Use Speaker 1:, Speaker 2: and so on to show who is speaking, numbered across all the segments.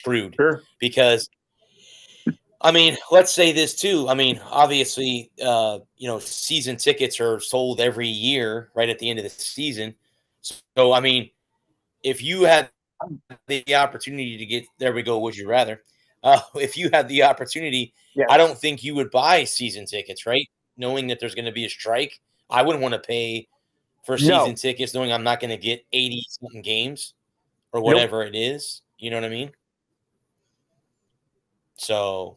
Speaker 1: screwed
Speaker 2: Sure.
Speaker 1: because I mean, let's say this too. I mean, obviously, season tickets are sold every year right at the end of the season. So, I mean, if you had the opportunity to get, there we go, would you rather? If you had the opportunity, I
Speaker 2: Yes.
Speaker 1: don't think you would buy season tickets, right? Knowing that there's going to be a strike, I wouldn't want to pay for season
Speaker 2: No.
Speaker 1: tickets knowing I'm not going to get 80 something games or
Speaker 2: Nope.
Speaker 1: whatever it is. You know what I mean? So,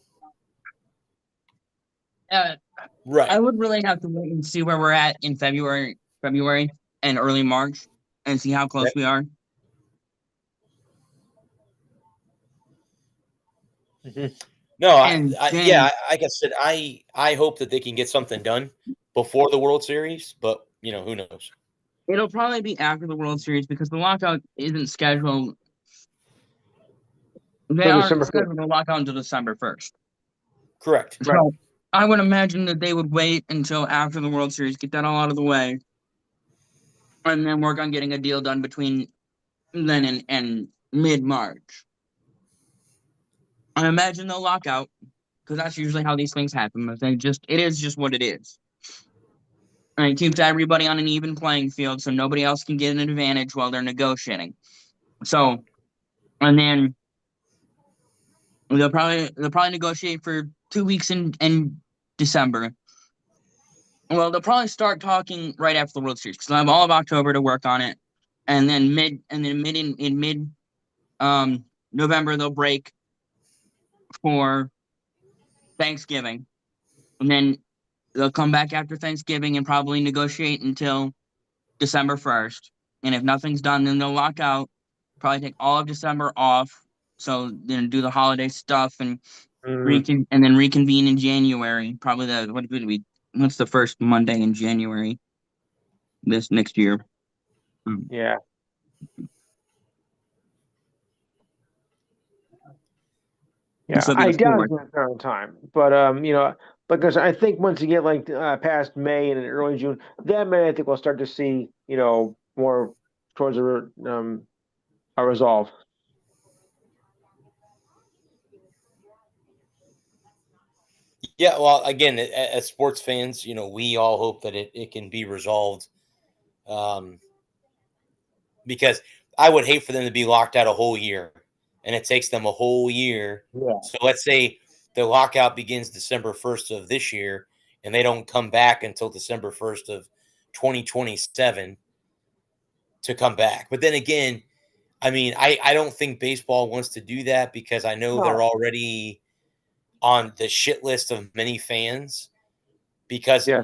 Speaker 3: Uh, I
Speaker 1: right.
Speaker 3: would really have to wait and see where we're at in February and early March, and see how close
Speaker 1: Right.
Speaker 3: we are.
Speaker 2: Mhm.
Speaker 1: No,
Speaker 3: And
Speaker 1: yeah,
Speaker 3: then
Speaker 1: like I said, I hope that they can get something done before the World Series, but who knows?
Speaker 3: it'll probably be after the World Series because the lockout isn't scheduled. They
Speaker 2: So
Speaker 3: aren't
Speaker 2: December 5th.
Speaker 3: scheduled to lock out until December 1st.
Speaker 1: Correct.
Speaker 2: Right.
Speaker 3: So I would imagine that they would wait until after the World Series, get that all out of the way, and then work on getting a deal done between then and mid March. I imagine they'll lock out because that's usually how these things happen. But it is just what it is. And it keeps everybody on an even playing field, so nobody else can get an advantage while they're negotiating. So, and then they'll probably negotiate for 2 weeks in December. Well, they'll probably start talking right after the World Series because they'll have all of October to work on it, and then mid in mid November they'll break for Thanksgiving, and then they'll come back after Thanksgiving and probably negotiate until December 1st. And if nothing's done, then they'll lock out. Probably take all of December off, so then do the holiday stuff and
Speaker 2: Mm,
Speaker 3: and then reconvene in January. Probably what's the first Monday in January this next year? Um,
Speaker 2: yeah.
Speaker 3: This
Speaker 2: Yeah.
Speaker 3: will be
Speaker 2: I
Speaker 3: the
Speaker 2: doubt it's
Speaker 3: fourth.
Speaker 2: going to start on time. But because I think once you get like past May and early June, then May I think we'll start to see, more towards a resolve.
Speaker 1: Yeah, well, again, as sports fans, we all hope that it can be resolved. Um, because I would hate for them to be locked out a whole year, and it takes them a whole year.
Speaker 2: Yeah.
Speaker 1: So let's say the lockout begins December 1st of this year, and they don't come back until December 1st of 2027 to come back. But then again, I mean, I don't think baseball wants to do that because I know they're
Speaker 2: No.
Speaker 1: already on the shit list of many fans. Because
Speaker 2: Yeah.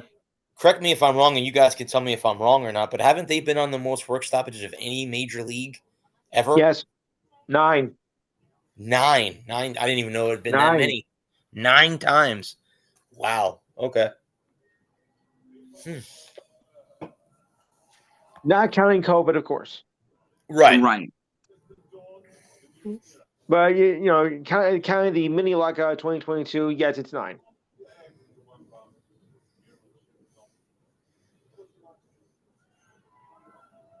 Speaker 1: correct me if I'm wrong, and you guys can tell me if I'm wrong or not, but haven't they been on the most work stoppages of any major league ever?
Speaker 2: Yes. 9.
Speaker 1: Nine. Nine. I didn't even know it had been that
Speaker 2: 9.
Speaker 1: many. 9 times. Wow. Okay. Hmm.
Speaker 2: Not counting COVID, of course.
Speaker 1: Right.
Speaker 3: Right.
Speaker 2: But counting the mini lockout 2022, yes, it's 9.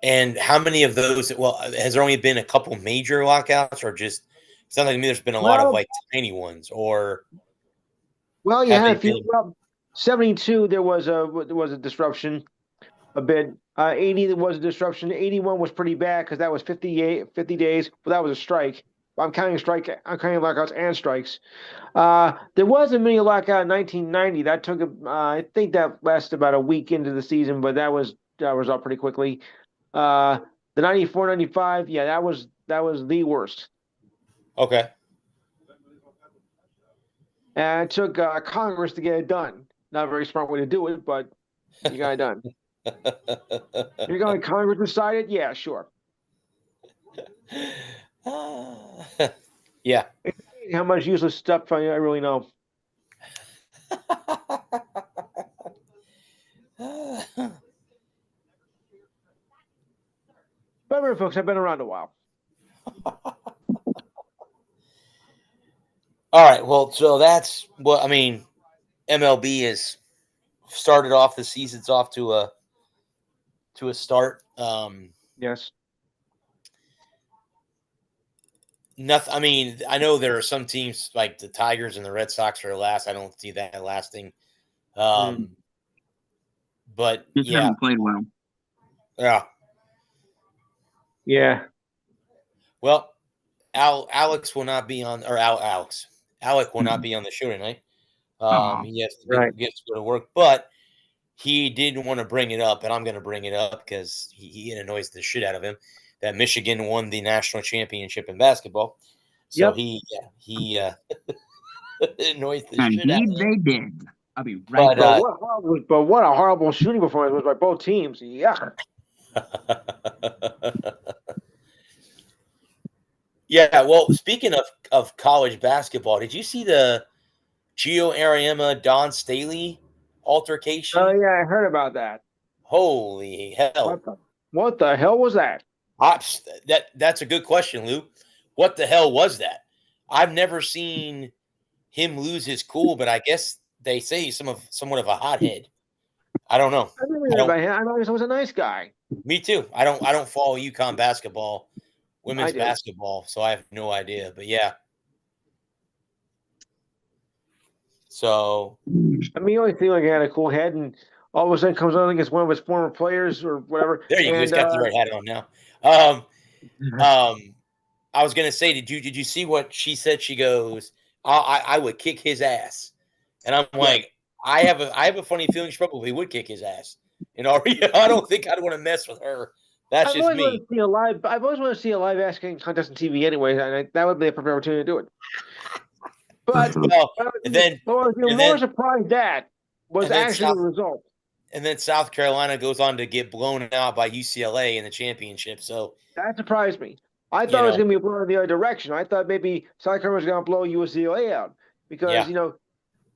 Speaker 1: And how many of those? Well, has there only been a couple major lockouts, or just it sounds like to me there's been a lot of
Speaker 2: Well,
Speaker 1: like tiny ones, or
Speaker 2: you
Speaker 1: have
Speaker 2: had
Speaker 1: they
Speaker 2: a few.
Speaker 1: been?
Speaker 2: Well, 72 there was a disruption a bit. 80 there was a disruption. 81 was pretty bad because that was 50 days. But that was a strike. I'm counting I'm counting lockouts and strikes. There was a mini lockout in 1990 that took I think that lasted about a week into the season, but that was up pretty quickly. Uh, the 94, 95, yeah, that was the worst.
Speaker 1: Okay.
Speaker 2: And it took Congress to get it done. Not a very smart way to do it, but you got it done. You're going to Congress decide it? Yeah, sure.
Speaker 1: Yeah.
Speaker 2: How much useless stuff I really know. But remember, folks, I've been around a while.
Speaker 1: All right. Well, so that's what I mean. MLB has started off the season's off to a start.
Speaker 2: Yes.
Speaker 1: nothing. I mean, I know there are some teams like the Tigers and the Red Sox are last. I don't see that lasting. But
Speaker 3: Just
Speaker 1: yeah,
Speaker 3: haven't played well.
Speaker 1: yeah.
Speaker 2: Yeah.
Speaker 1: Well, Alex will not be on, or Alec will not be on the show tonight.
Speaker 3: Aw.
Speaker 1: He has to
Speaker 2: Right.
Speaker 1: go to work, but he didn't want to bring it up, and I'm going to bring it up because he annoys the shit out of him. That Michigan won the national championship in basketball, so
Speaker 2: Yep.
Speaker 1: he annoys the
Speaker 3: And
Speaker 1: shit out of him.
Speaker 3: they did. I'll be right
Speaker 1: But
Speaker 3: back.
Speaker 2: But what a horrible shooting performance was by both teams. Yeah.
Speaker 1: yeah. Well, speaking of college basketball, did you see the Gio Ariema Don Staley altercation?
Speaker 2: Oh yeah, I heard about that.
Speaker 1: Holy hell!
Speaker 2: What the hell was that?
Speaker 1: That's a good question, Lou. What the hell was that? I've never seen him lose his cool, but I guess they say he's somewhat of a hothead. I don't know.
Speaker 2: I never heard about him. I know he was a nice guy.
Speaker 1: Me too. I don't follow UConn basketball, women's
Speaker 2: I do.
Speaker 1: basketball, so I have no idea. But yeah. So
Speaker 2: I mean, he always seemed like he had a cool head, and all of a sudden comes on against one of his former players or whatever.
Speaker 1: there you go. He's got the right hat on now. I was gonna say, did you see what she said? She goes, I would kick his ass, and I'm like, I have a funny feeling she probably would kick his ass. I don't think I'd want to mess with her. That's just me.
Speaker 2: I've always wanted to see a live ass kicking contest on TV anyway, and that would be a perfect opportunity to do it. But
Speaker 1: Well, and then
Speaker 2: more surprised that was actually the result.
Speaker 1: And then South Carolina goes on to get blown out by UCLA in the championship. So
Speaker 2: that surprised me. I thought it was going to be blown in the other direction. I thought maybe South Carolina was going to blow UCLA out because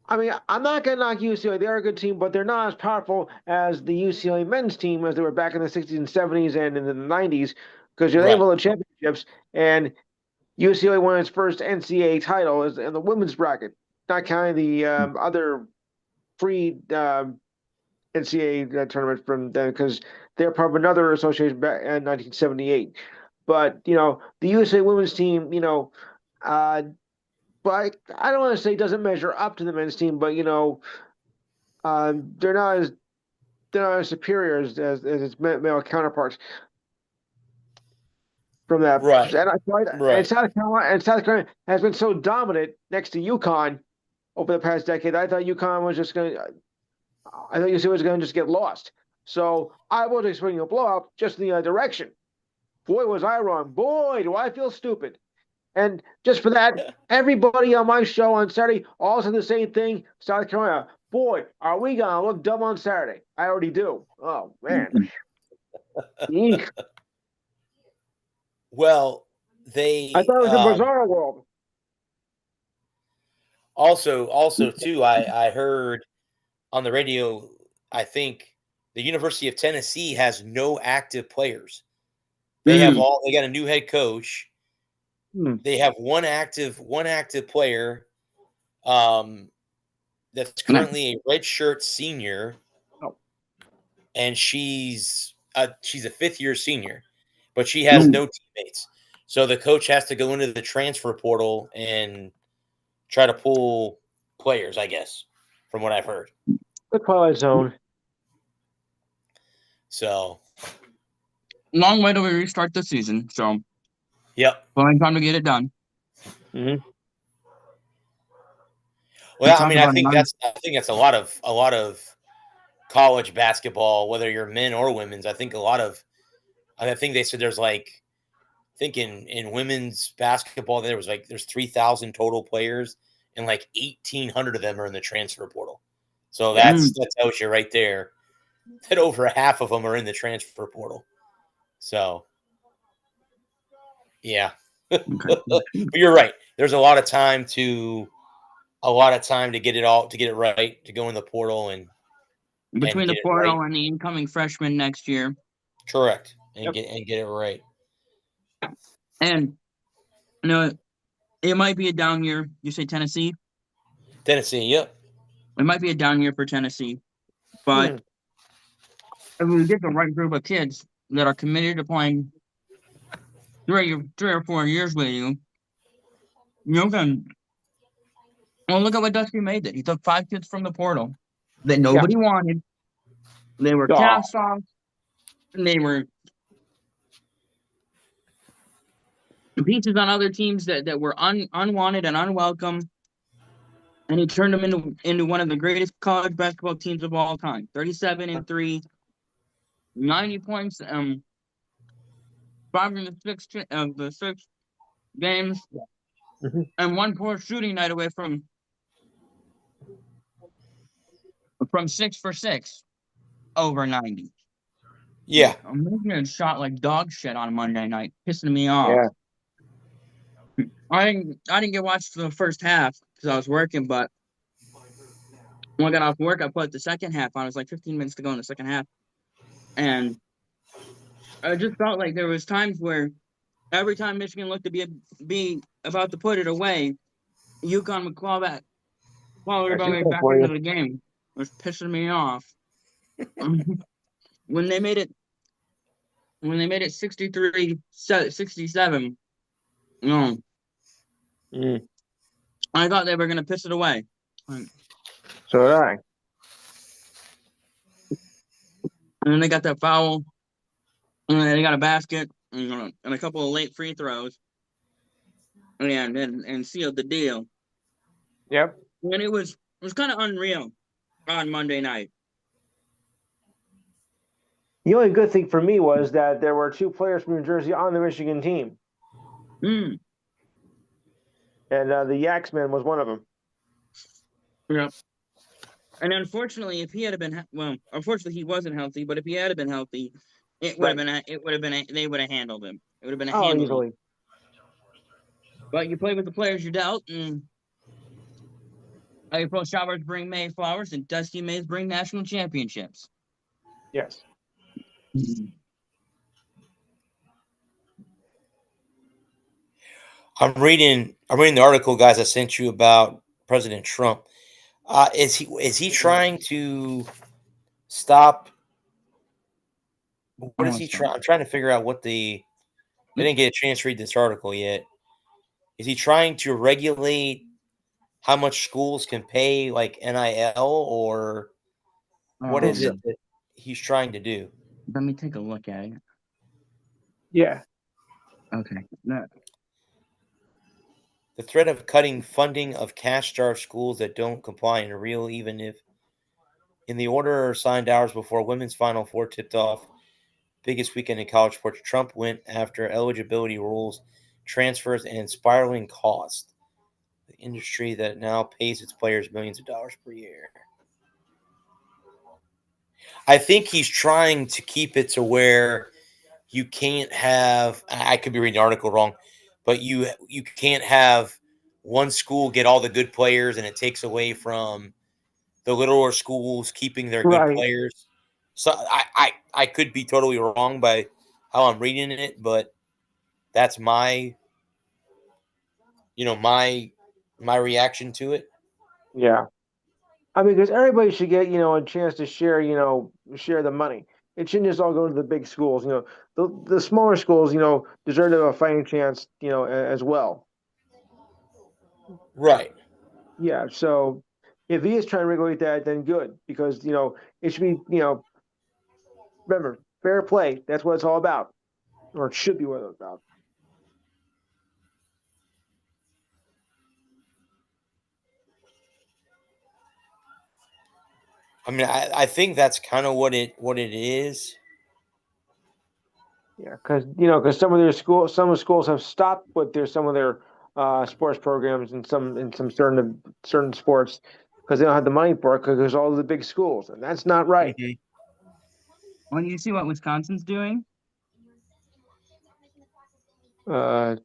Speaker 2: I mean, I'm not going to knock UCLA. They're a good team, but they're not as powerful as the UCLA men's team as they were back in the 60s and 70s and in the 90s because they won the championships and UCLA won its first NCAA title in the women's bracket, not counting the other free NCAA tournament from them because they're part of another association back in 1978. But the UCLA women's team, but I don't want to say it doesn't measure up to the men's team, but they're not as superior as its male counterparts. From that, and South Carolina has been so dominant next to UConn over the past decade. I thought UConn was just going to. I thought UCLA was going to just get lost. So I was expecting a blowout just in the other direction. Boy, was I wrong. Boy, do I feel stupid. And just for that, everybody on my show on Saturday all said the same thing. South Carolina, boy, are we going to look dumb on Saturday? I already do. Oh, man.
Speaker 1: Well,
Speaker 2: I thought it was a bizarre world.
Speaker 1: Also, too, I heard on the radio, I think the University of Tennessee has no active players. They have they got a new head coach. They have one active player that's currently a redshirt senior, and she's a 5th-year senior, but she has no teammates. So the coach has to go into the transfer portal and try to pull players, I guess, from what I've heard.
Speaker 2: The Twilight Zone.
Speaker 1: So
Speaker 3: long way to restart the season. So
Speaker 1: yep,
Speaker 3: plenty time to get it done.
Speaker 2: Mm-hmm.
Speaker 1: Well, I mean, I think that's a lot of college basketball, whether you're men or women's. I think they said there's in women's basketball there's 3,000 total players and 1,800 of them are in the transfer portal. So that tells you right there that over half of them are in the transfer portal. So yeah. But you're right. There's a lot of time to get it right, to go in the portal and
Speaker 3: between the portal and the incoming freshman next year.
Speaker 1: Correct. And get it right.
Speaker 3: And it might be a down year. You say Tennessee?
Speaker 1: Tennessee, yep.
Speaker 3: It might be a down year for Tennessee. But if we get the right group of kids that are committed to playing 3 or 4 years with you, Okay. Well, look at what Dusty May did. He took 5 kids from the portal that nobody wanted. They were
Speaker 2: Oh.
Speaker 3: cast off. They were pieces on other teams that were unwanted and unwelcome. And he turned them into one of the greatest college basketball teams of all time. 37-3, 90 points, 5 in the six games, and one poor shooting night away from 6 for 6 over 90.
Speaker 1: Yeah.
Speaker 3: I'm getting shot like dog shit on Monday night, pissing me off.
Speaker 2: Yeah.
Speaker 3: I didn't get watched the first half because I was working, but when I got off work, I put the second half on. It was like 15 minutes to go in the second half, and I just felt like there was times where every time Michigan looked to be about to put it away, UConn would claw it back into the game. It was pissing me off. When they made it 63-67, I thought they were gonna piss it away.
Speaker 2: So did I.
Speaker 3: And then they got that foul, and then they got a basket, and a couple of late free throws, and sealed the deal.
Speaker 2: Yep.
Speaker 3: And it was kind of unreal on Monday night.
Speaker 2: The only good thing for me was that there were 2 players from New Jersey on the Michigan team. And the Yaxman was one of them.
Speaker 3: Yeah. And unfortunately, if he had been unfortunately he wasn't healthy. But if he had been healthy, they would have handled him. It would have been a handle.
Speaker 2: Easily.
Speaker 3: But you play with the players you're dealt, and April showers bring May flowers, and Dusty Mays bring national championships.
Speaker 2: Yes.
Speaker 1: I'm reading the article, guys, I sent you about President Trump. Is he trying to stop? What is he trying? I'm trying to figure out what I didn't get a chance to read this article yet. Is he trying to regulate how much schools can pay, like NIL, or what is it that he's trying to do?
Speaker 3: Let me take a look at it.
Speaker 2: Yeah.
Speaker 3: Okay.
Speaker 1: The threat of cutting funding of cash-starved schools that don't comply is real, even if in the order signed hours before women's Final Four tipped off, biggest weekend in college sports, Trump went after eligibility rules, transfers, and spiraling costs. The industry that now pays its players millions of dollars per year. I think he's trying to keep it to where you can't have, I could be reading the article wrong, but you can't have one school get all the good players and it takes away from the littler schools keeping their good players. So I could be totally wrong by how I'm reading it, but that's my my reaction to it.
Speaker 2: Yeah. I mean, because everybody should get, a chance to share, share the money. It shouldn't just all go to the big schools. The smaller schools, deserve to have a fighting chance, as well.
Speaker 1: Right.
Speaker 2: Yeah. So if he is trying to regulate that, then good, because, it should be, remember, fair play. That's what it's all about, or it should be what it's about.
Speaker 1: I mean, I think that's kind of what it is.
Speaker 2: Yeah, because some of the schools have stopped with some of their sports programs and some certain sports because they don't have the money for it because there's all the big schools, and that's not right.
Speaker 1: Mm-hmm.
Speaker 3: Well, you see what Wisconsin's doing?
Speaker 2: Uh,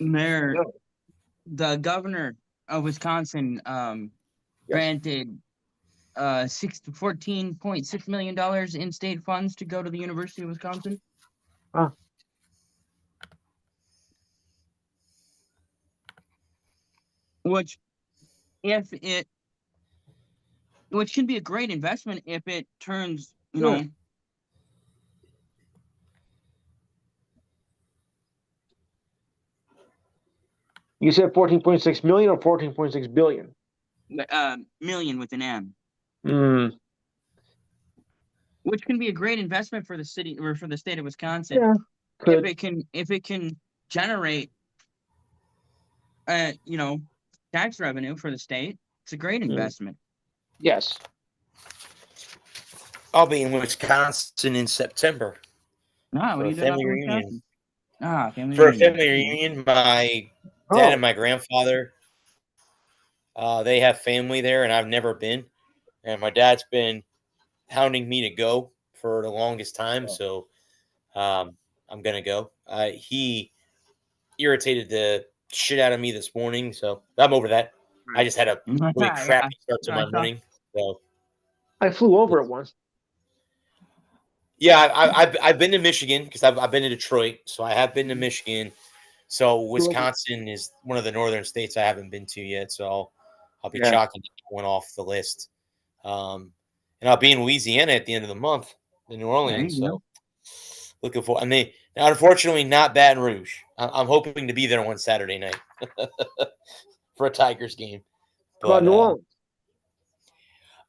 Speaker 3: The governor of Wisconsin granted $14.6 million in state funds to go to the University of Wisconsin. Which should be a great investment if it turns,
Speaker 2: You said 14.6 million or 14.6 billion?
Speaker 3: Million with an M,
Speaker 2: Hmm.
Speaker 3: which can be a great investment for the city or for the state of Wisconsin
Speaker 2: Yeah.
Speaker 3: if
Speaker 2: Could.
Speaker 3: it can generate you know, tax revenue for the state. It's a great
Speaker 2: Hmm.
Speaker 3: investment.
Speaker 2: Yes.
Speaker 1: I'll be in Wisconsin in September
Speaker 3: Ah, what
Speaker 1: for
Speaker 3: are
Speaker 1: a
Speaker 3: you doing up
Speaker 1: family
Speaker 3: in
Speaker 1: reunion.
Speaker 3: Wisconsin? Ah, family
Speaker 1: For a
Speaker 3: reunion.
Speaker 1: family reunion, my dad and
Speaker 2: Oh.
Speaker 1: my grandfather, they have family there, and I've never been. And my dad's been hounding me to go for the longest time, so I'm gonna go. He irritated the shit out of me this morning, so I'm over that. I just had a really
Speaker 3: Yeah,
Speaker 1: crappy start to
Speaker 3: I
Speaker 1: my
Speaker 3: saw.
Speaker 1: morning, so
Speaker 2: I flew over it once.
Speaker 1: yeah, I've been to Michigan because I've been to Detroit, so I have been to Michigan. So Wisconsin is one of the northern states I haven't been to yet, so I'll be
Speaker 2: Yeah.
Speaker 1: chalking that one off the list. Um, and I'll be in Louisiana at the end of the month in New
Speaker 3: There
Speaker 1: Orleans,
Speaker 3: you
Speaker 1: so looking for. I mean, unfortunately, not Baton Rouge. I'm hoping to be there one Saturday night for a Tigers game,
Speaker 2: How about
Speaker 1: but
Speaker 2: New Orleans?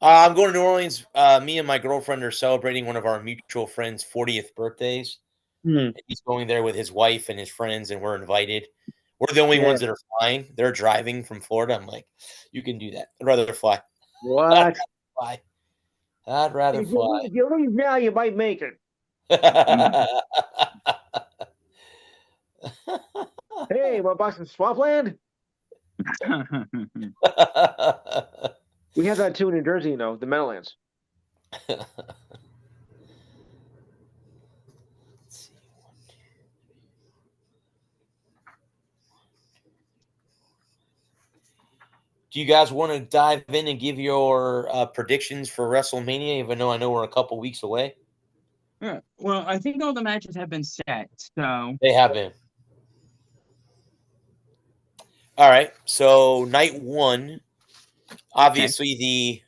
Speaker 1: I'm going to New Orleans. Me and my girlfriend are celebrating one of our mutual friends' 40th birthdays.
Speaker 2: Hmm.
Speaker 1: He's going there with his wife and his friends, and we're invited. We're the only
Speaker 2: Yeah.
Speaker 1: ones that are flying. They're driving from Florida. I'm like, you can do that. I'd rather fly. I'd rather
Speaker 2: What?
Speaker 1: fly. I'd rather fly.
Speaker 2: If you leave now, you might make it. Hey, want to buy some swampland?
Speaker 3: go.
Speaker 2: We have that too in New Jersey, you know, the Meadowlands. Do you guys want to dive in and give your predictions for WrestleMania? Even though I know we're a couple weeks away,
Speaker 3: Yeah. Well, I think all the matches have been set. So
Speaker 1: they have been. All right. So night one,
Speaker 3: okay.
Speaker 1: obviously the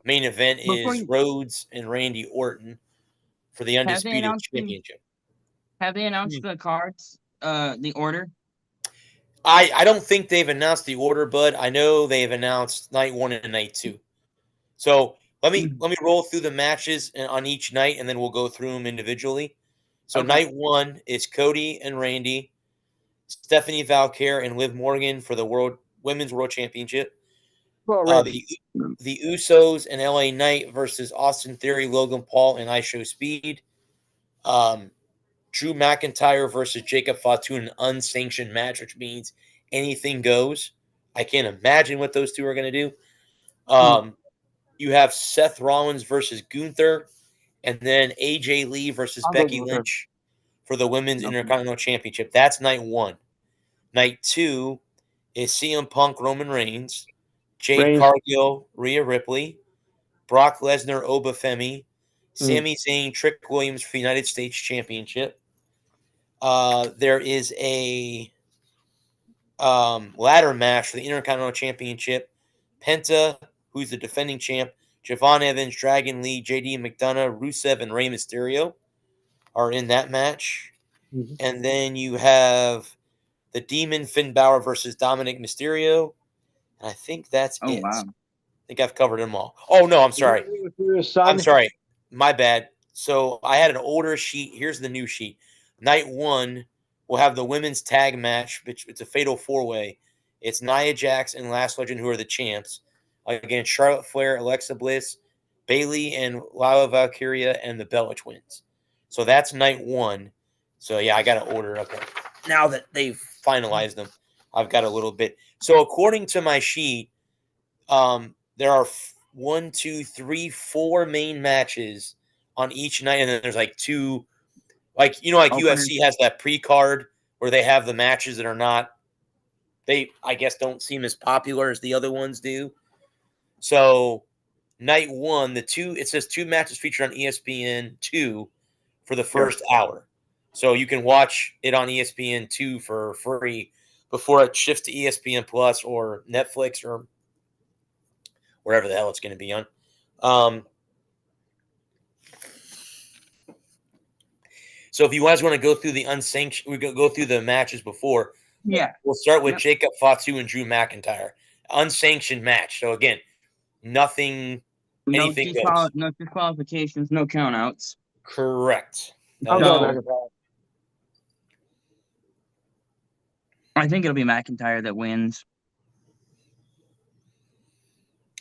Speaker 1: main event
Speaker 3: Before
Speaker 1: is
Speaker 3: you
Speaker 1: Rhodes and Randy Orton for the
Speaker 3: have they
Speaker 1: undisputed
Speaker 3: announced
Speaker 1: championship.
Speaker 3: the cards, the order?
Speaker 1: I don't think they've announced the order, but I know they've announced night one and night two. So
Speaker 3: Mm.
Speaker 1: let me roll through the matches on each night, and then we'll go through them individually. So
Speaker 3: Okay.
Speaker 1: night one is Cody and Randy, Stephanie Valkyr and Liv Morgan for the Women's World Championship.
Speaker 2: Well,
Speaker 1: Uh,
Speaker 2: Randy.
Speaker 1: the the Usos and LA Knight versus Austin Theory, Logan Paul, and I Show Speed. Um, Drew McIntyre versus Jacob Fatu in an unsanctioned match, which means anything goes. I can't imagine what those two are going to do. Um, you have Seth Rollins versus Gunther, and then AJ Lee versus
Speaker 2: I'll go
Speaker 1: Becky
Speaker 2: with her.
Speaker 1: Lynch for the Women's
Speaker 3: Okay.
Speaker 1: Intercontinental Championship. That's night one. Night two is CM Punk, Roman Reigns, Jade
Speaker 2: Reigns.
Speaker 1: Cargill, Rhea Ripley, Brock Lesnar, Oba Femi,
Speaker 2: Mm.
Speaker 1: Sami Zayn, Trick Williams for the United States Championship. There is a ladder match for the Intercontinental Championship. Penta, who's the defending champ, Javon Evans, Dragon Lee, JD McDonough, Rusev, and Rey Mysterio are in that match.
Speaker 2: Mhm.
Speaker 1: And then you have the Demon Finn Balor versus Dominic Mysterio. And I think that's
Speaker 3: Oh
Speaker 1: it.
Speaker 3: wow.
Speaker 1: I think I've covered them all. Oh no, I'm
Speaker 2: Is that
Speaker 1: sorry.
Speaker 2: your
Speaker 1: I'm
Speaker 2: son?
Speaker 1: sorry. My bad. So I had an older sheet. Here's the new sheet. Night one, we'll have the women's tag match, which it's a fatal four way. It's Nia Jax and Last Legend, who are the champs, against Charlotte Flair, Alexa Bliss, Bailey, and Lila Valkyria, and the Bella Twins. So that's night one. So yeah, I got to order. Okay. Now that they've finalized them, I've got a little bit. So according to my sheet, there are one, two, three, four main matches on each night, and then there's like two, like like
Speaker 3: Opener.
Speaker 1: UFC has that pre-card where they have the matches that are not, they I guess don't seem as popular as the other ones do. So night one, it says two matches featured on ESPN two for the
Speaker 2: Yeah.
Speaker 1: first hour, so you can watch it on ESPN two for free before it shifts to ESPN Plus or Netflix or wherever the hell it's going to be on. Um, So if you guys want to go through the unsanctioned, we go through the matches before.
Speaker 3: Yeah.
Speaker 1: We'll start with
Speaker 3: Yep.
Speaker 1: Jacob Fatu and Drew McIntyre. Unsanctioned match. So again, nothing, anything goes.
Speaker 3: No disqualifications, no countouts.
Speaker 1: Correct. That
Speaker 2: I'll
Speaker 1: is
Speaker 2: go
Speaker 3: So-
Speaker 2: McIntyre.
Speaker 3: I think it'll be McIntyre that wins.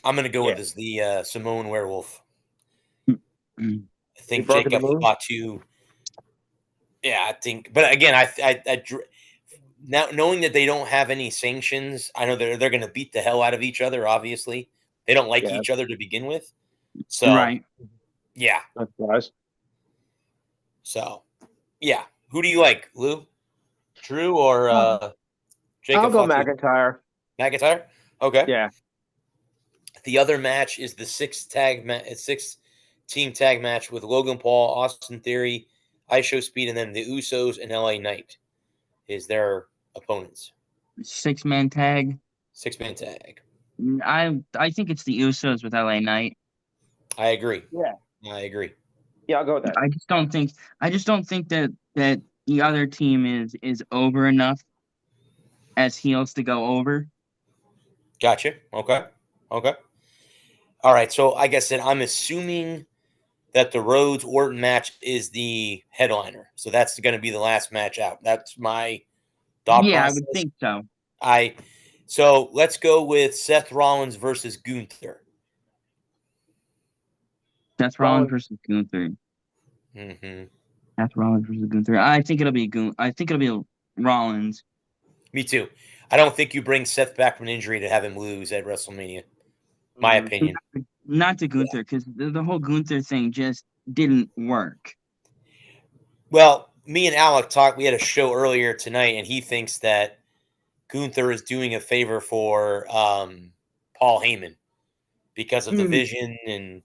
Speaker 1: I'm going to go
Speaker 2: Yeah.
Speaker 1: with the Samoan Werewolf.
Speaker 3: Mm.
Speaker 1: I think
Speaker 2: broken the
Speaker 1: Jacob
Speaker 2: moon?
Speaker 1: Fatu. Yeah, I think. But again, now knowing that they don't have any sanctions, I know they're going to beat the hell out of each other. Obviously, they don't like
Speaker 2: Yeah.
Speaker 1: each other to begin with. So
Speaker 3: Right.
Speaker 1: yeah.
Speaker 2: That's nice.
Speaker 1: So yeah. Who do you like, Lou? Drew or Jacob
Speaker 2: I'll go
Speaker 1: Fatu?
Speaker 2: McIntyre.
Speaker 1: McIntyre? Okay.
Speaker 2: Yeah.
Speaker 1: The other match is the six team tag match with Logan Paul, Austin Theory, ISHO Speed, and then the Usos and LA Knight is their opponents.
Speaker 3: 6-man tag.
Speaker 1: 6-man tag.
Speaker 3: I think it's the Usos with LA Knight.
Speaker 1: I agree.
Speaker 2: Yeah.
Speaker 1: I agree.
Speaker 2: Yeah, I'll go with that.
Speaker 3: I just don't think that the other team is over enough as heels to go over.
Speaker 1: Gotcha. Okay. Okay. All right. So like I said, I'm assuming that the Rhodes Orton match is the headliner. So that's going to be the last match out. That's my thought
Speaker 3: Yeah,
Speaker 1: process.
Speaker 3: I would think so.
Speaker 1: So let's go with Seth Rollins versus Gunther.
Speaker 3: Seth Rollins versus Gunther.
Speaker 1: Mm-hmm.
Speaker 3: Seth Rollins versus Gunther. I think it'll be Rollins.
Speaker 1: Me too. I don't think you bring Seth back from an injury to have him lose at WrestleMania. My opinion.
Speaker 3: Not to Gunther, because the whole Gunther thing just didn't work.
Speaker 1: Well, me and Alec talked. We had a show earlier tonight, and he thinks that Gunther is doing a favor for Paul Heyman because of the vision and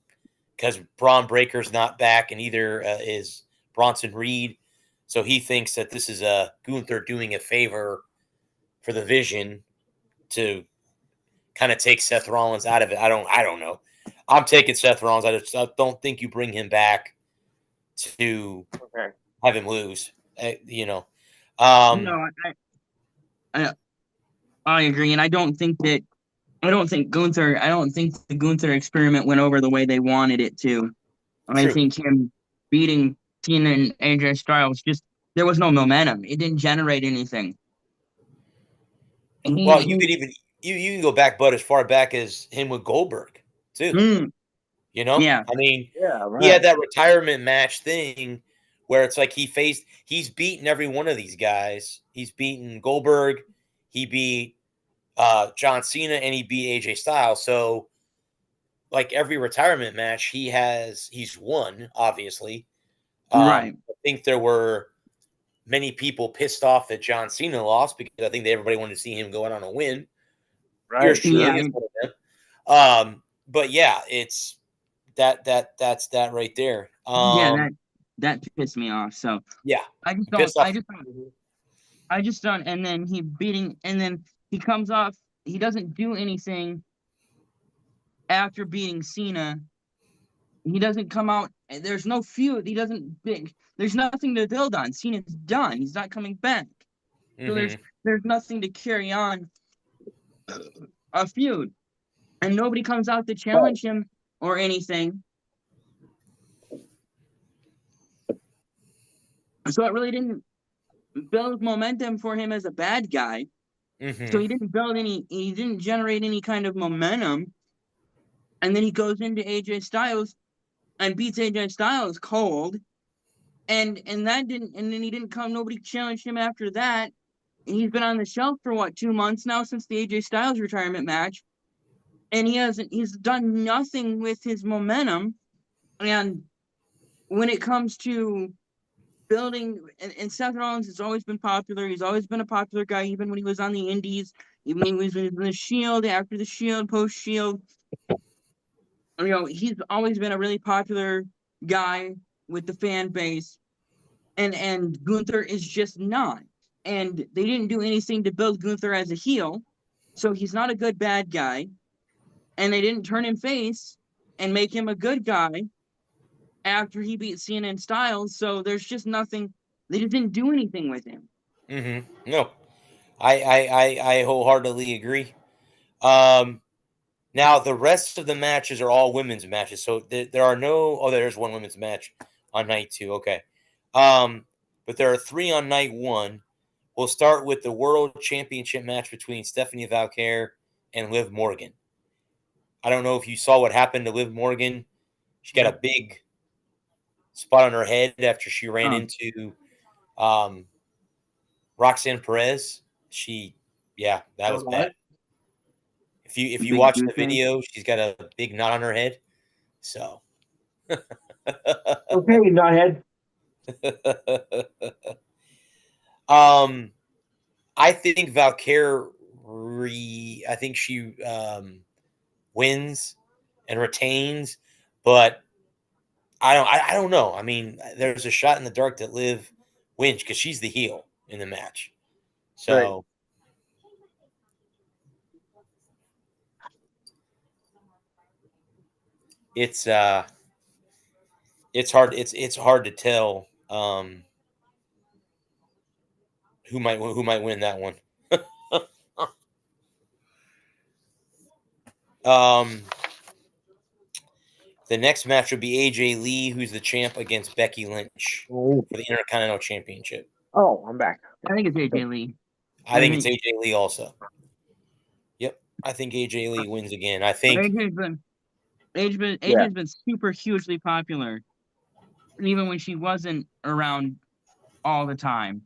Speaker 1: because Braun Breaker's not back, and either is Bronson Reed. So he thinks that this is Gunther doing a favor for the vision to kind of take Seth Rollins out of it. I don't know. I'm taking Seth Rollins. I don't think you bring him back to have him lose.
Speaker 3: No, I agree, and I don't think the Gunther experiment went over the way they wanted it to. I think him beating Cena and AJ Styles there was no momentum. It didn't generate anything.
Speaker 1: Well, you could even you can go back, but as far back as him with Goldberg too. You know,
Speaker 3: yeah.
Speaker 1: I mean,
Speaker 2: right.
Speaker 1: He had that retirement match thing where it's like he's beaten every one of these guys. He's beaten Goldberg, he beat John Cena, and he beat AJ Styles. So, like every retirement match, he's won. Obviously,
Speaker 3: Right.
Speaker 1: I think there were many people pissed off that John Cena lost because I think everybody wanted to see him go out on a win.
Speaker 2: Right.
Speaker 1: But yeah, it's that's that right there.
Speaker 3: That pissed me off. So
Speaker 1: yeah,
Speaker 3: I just don't. And then he comes off. He doesn't do anything after beating Cena. He doesn't come out. There's no feud. There's nothing to build on. Cena's done. He's not coming back. So there's nothing to carry on a feud, and nobody comes out to challenge him or anything. So it really didn't build momentum for him as a bad guy. So he didn't generate any kind of momentum. And then he goes into AJ Styles and beats AJ Styles cold. And then he didn't come, nobody challenged him after that. And he's been on the shelf for 2 months now since the AJ Styles retirement match. And he's done nothing with his momentum. And when it comes to building, and Seth Rollins has always been popular. He's always been a popular guy, even when he was on the Indies, even when he was in the Shield, after the Shield, post Shield. He's always been a really popular guy with the fan base, and Gunther is just not. And they didn't do anything to build Gunther as a heel, so he's not a good bad guy. And they didn't turn him face and make him a good guy after he beat Cena and Styles, so there's just nothing. They just didn't do anything with him.
Speaker 1: No, I wholeheartedly agree. Now the rest of the matches are all women's matches, so there are no. Oh, there's one women's match on night 2. Okay, but there are 3 on night 1. We'll start with the World Championship match between Stephanie Valkyr and Liv Morgan. I don't know if you saw what happened to Liv Morgan. She got a big spot on her head after she ran into Roxanne Perez. That was bad. If you watch the video, she's got a big knot on her head. So
Speaker 2: Okay, knothead.
Speaker 1: I think Valkyrie. I think she wins and retains, but I don't know. I mean, there's a shot in the dark that Liv wins because she's the heel in the match. So
Speaker 2: Right.
Speaker 1: it's hard. It's hard to tell who might win that one. The next match would be AJ Lee, who's the champ, against Becky Lynch for the Intercontinental Championship.
Speaker 2: Oh, I'm back.
Speaker 3: I think it's AJ Lee.
Speaker 1: I think it's AJ Lee also. Yep, I think AJ Lee wins again. I think
Speaker 3: AJ's been super hugely popular, even when she wasn't around all the time.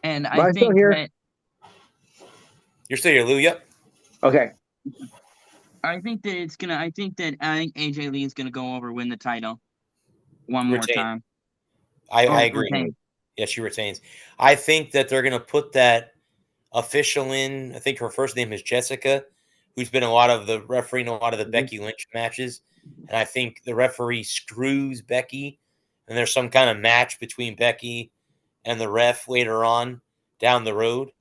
Speaker 3: And I think that
Speaker 1: you're still here, Lou. Yep.
Speaker 2: Okay.
Speaker 3: I think AJ Lee is gonna go over, win the title one more time.
Speaker 1: I agree.
Speaker 3: Retain.
Speaker 1: Yeah, she retains. I think that they're gonna put that official in. I think her first name is Jessica, who's been a lot of the refereeing a lot of the Becky Lynch matches. And I think the referee screws Becky, and there's some kind of match between Becky and the ref later on down the road.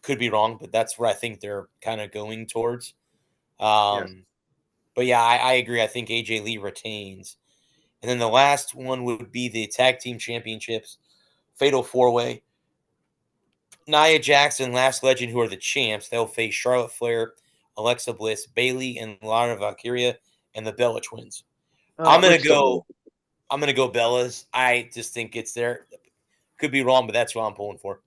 Speaker 1: Could be wrong, but that's where I think they're kind of going towards. But yeah, I agree. I think AJ Lee retains. And then the last one would be the Tag Team Championships, Fatal 4-Way. Nia Jax and Lash Legend, who are the champs, they'll face Charlotte Flair, Alexa Bliss, Bayley, and Lyra Valkyria, and the Bella Twins. I'm gonna go Bellas. I just think it's there. Could be wrong, but that's what I'm pulling for.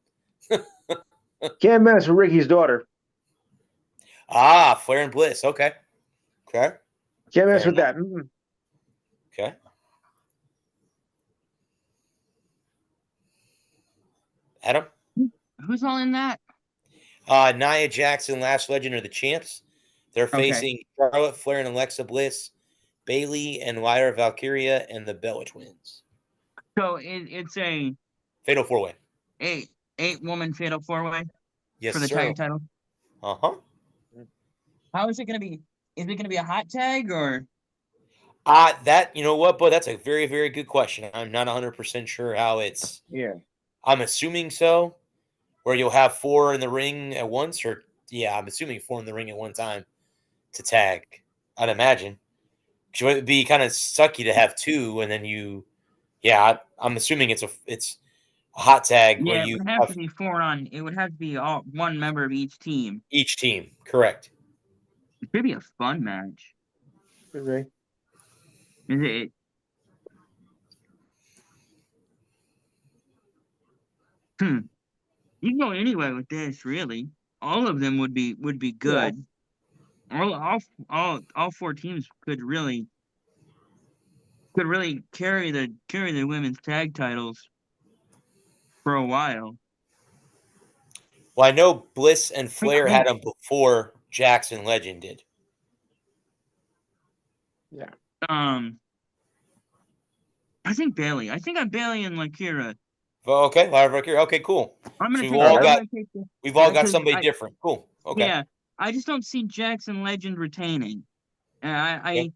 Speaker 2: Can't mess with Ricky's daughter.
Speaker 1: Flair and Bliss. Okay.
Speaker 2: Can't mess with that.
Speaker 1: Okay. Adam?
Speaker 3: Who's all in that?
Speaker 1: Nia Jax and Lash Legend are the champs. They're facing Charlotte Flair and Alexa Bliss, Bayley and Lyra Valkyria, and the Bella Twins.
Speaker 3: So it's a
Speaker 1: Fatal 4-Way.
Speaker 3: 8-woman Fatal 4-Way.
Speaker 1: Yes,
Speaker 3: for the tag title. How is it going to be? Is it going to be a hot tag or?
Speaker 1: That, you know what, boy, that's a very, very good question. I'm not 100% sure how it's.
Speaker 2: Yeah.
Speaker 1: I'm assuming so, where you'll have 4 in the ring at once, or I'm assuming 4 in the ring at one time to tag. I'd imagine. It would be kind of sucky to have 2, and then I'm assuming it's a hot tag.
Speaker 3: Yeah,
Speaker 1: where
Speaker 3: it would have to be 4 on. It would have to be all one member of each team.
Speaker 1: Each team, correct.
Speaker 3: It should be a fun match.
Speaker 2: Okay.
Speaker 3: Is it? You can go anywhere with this, really. All of them would be good. Yeah. All 4 teams could really carry the women's tag titles for a while.
Speaker 1: Well, I know Bliss and Flair had them before Jackson Legend did.
Speaker 2: Yeah.
Speaker 3: I think Bayley. I think I'm Bayley and Lakira.
Speaker 1: Okay, Lyra Valkyria. Okay, cool. We've all got somebody different. Cool. Okay.
Speaker 3: Yeah, I just don't see Jackson Legend retaining. Charlotte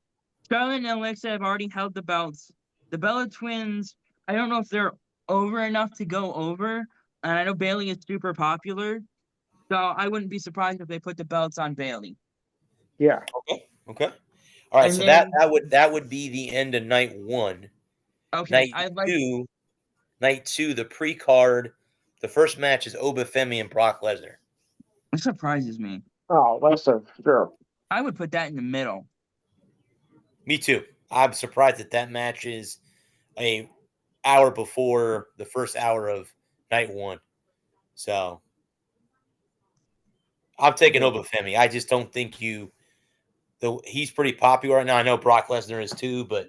Speaker 3: and Alexa have already held the belts. The Bella Twins, I don't know if they're over enough to go over. And I know Bayley is super popular, so I wouldn't be surprised if they put the belts on Bayley.
Speaker 2: Yeah.
Speaker 1: Okay. All right. And so then, that would be the end of night 1.
Speaker 3: Okay.
Speaker 1: Night 2, the pre-card, The first match is Obafemi and Brock Lesnar.
Speaker 3: It surprises me.
Speaker 2: Oh, Lesnar, sure.
Speaker 3: I would put that in the middle.
Speaker 1: Me too. I'm surprised that match is a hour before the first hour of night one. So I'm taking Obafemi. I just don't think he's pretty popular right now. I know Brock Lesnar is too, but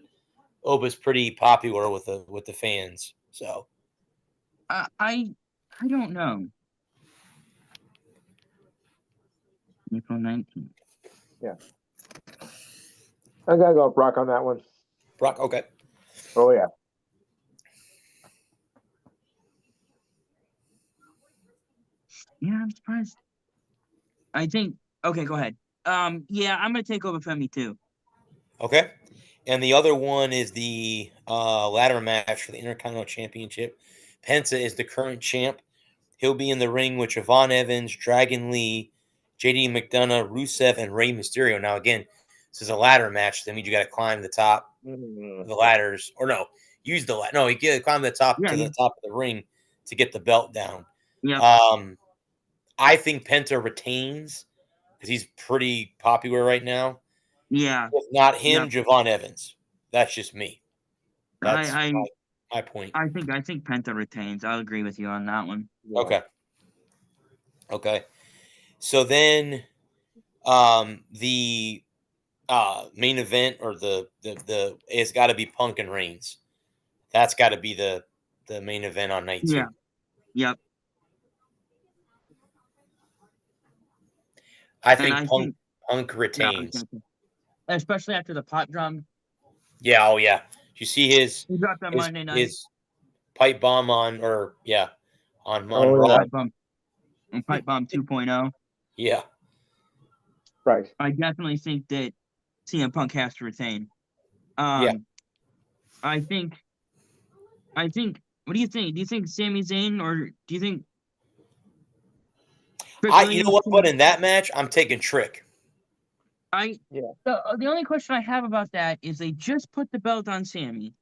Speaker 1: Oba's pretty popular with the fans. So
Speaker 3: I don't know. April 19th.
Speaker 2: Yeah. I gotta go with Brock on that one.
Speaker 1: Brock, okay.
Speaker 2: Oh yeah.
Speaker 3: Yeah, I'm surprised. I think. Okay, go ahead. Yeah, I'm gonna take Obafemi too.
Speaker 1: Okay. And the other one is the ladder match for the Intercontinental Championship. Penta is the current champ. He'll be in the ring with Javon Evans, Dragon Lee, JD McDonough, Rusev, and Rey Mysterio. Now, again, this is a ladder match. That means you got to climb the top of the ladders. Or no, use the ladder. No, you got to climb the top to the top of the ring to get the belt down.
Speaker 3: Yeah.
Speaker 1: I think Penta retains because he's pretty popular right now.
Speaker 3: Yeah.
Speaker 1: If not him, Javon Evans. That's just me. That's my point.
Speaker 3: I think Penta retains. I'll agree with you on that one.
Speaker 1: Yeah. Okay. So then the main event or the it's got to be Punk and Reigns. That's got to be the main event on night 2.
Speaker 3: Yeah. Yep.
Speaker 1: I think Punk retains.
Speaker 3: Especially after the pop drum.
Speaker 1: Yeah, oh yeah. You see
Speaker 3: he dropped on Monday night.
Speaker 1: His pipe bomb on Raw.
Speaker 3: Pipe bomb 2.0.
Speaker 1: Yeah.
Speaker 2: Right.
Speaker 3: I definitely think that CM Punk has to retain.
Speaker 1: Yeah.
Speaker 3: I think. What do you think? Do you think Sami Zayn or do you think?
Speaker 1: You know what? But in that match, I'm taking Trick.
Speaker 3: The only question I have about that is they just put the belt on Sami.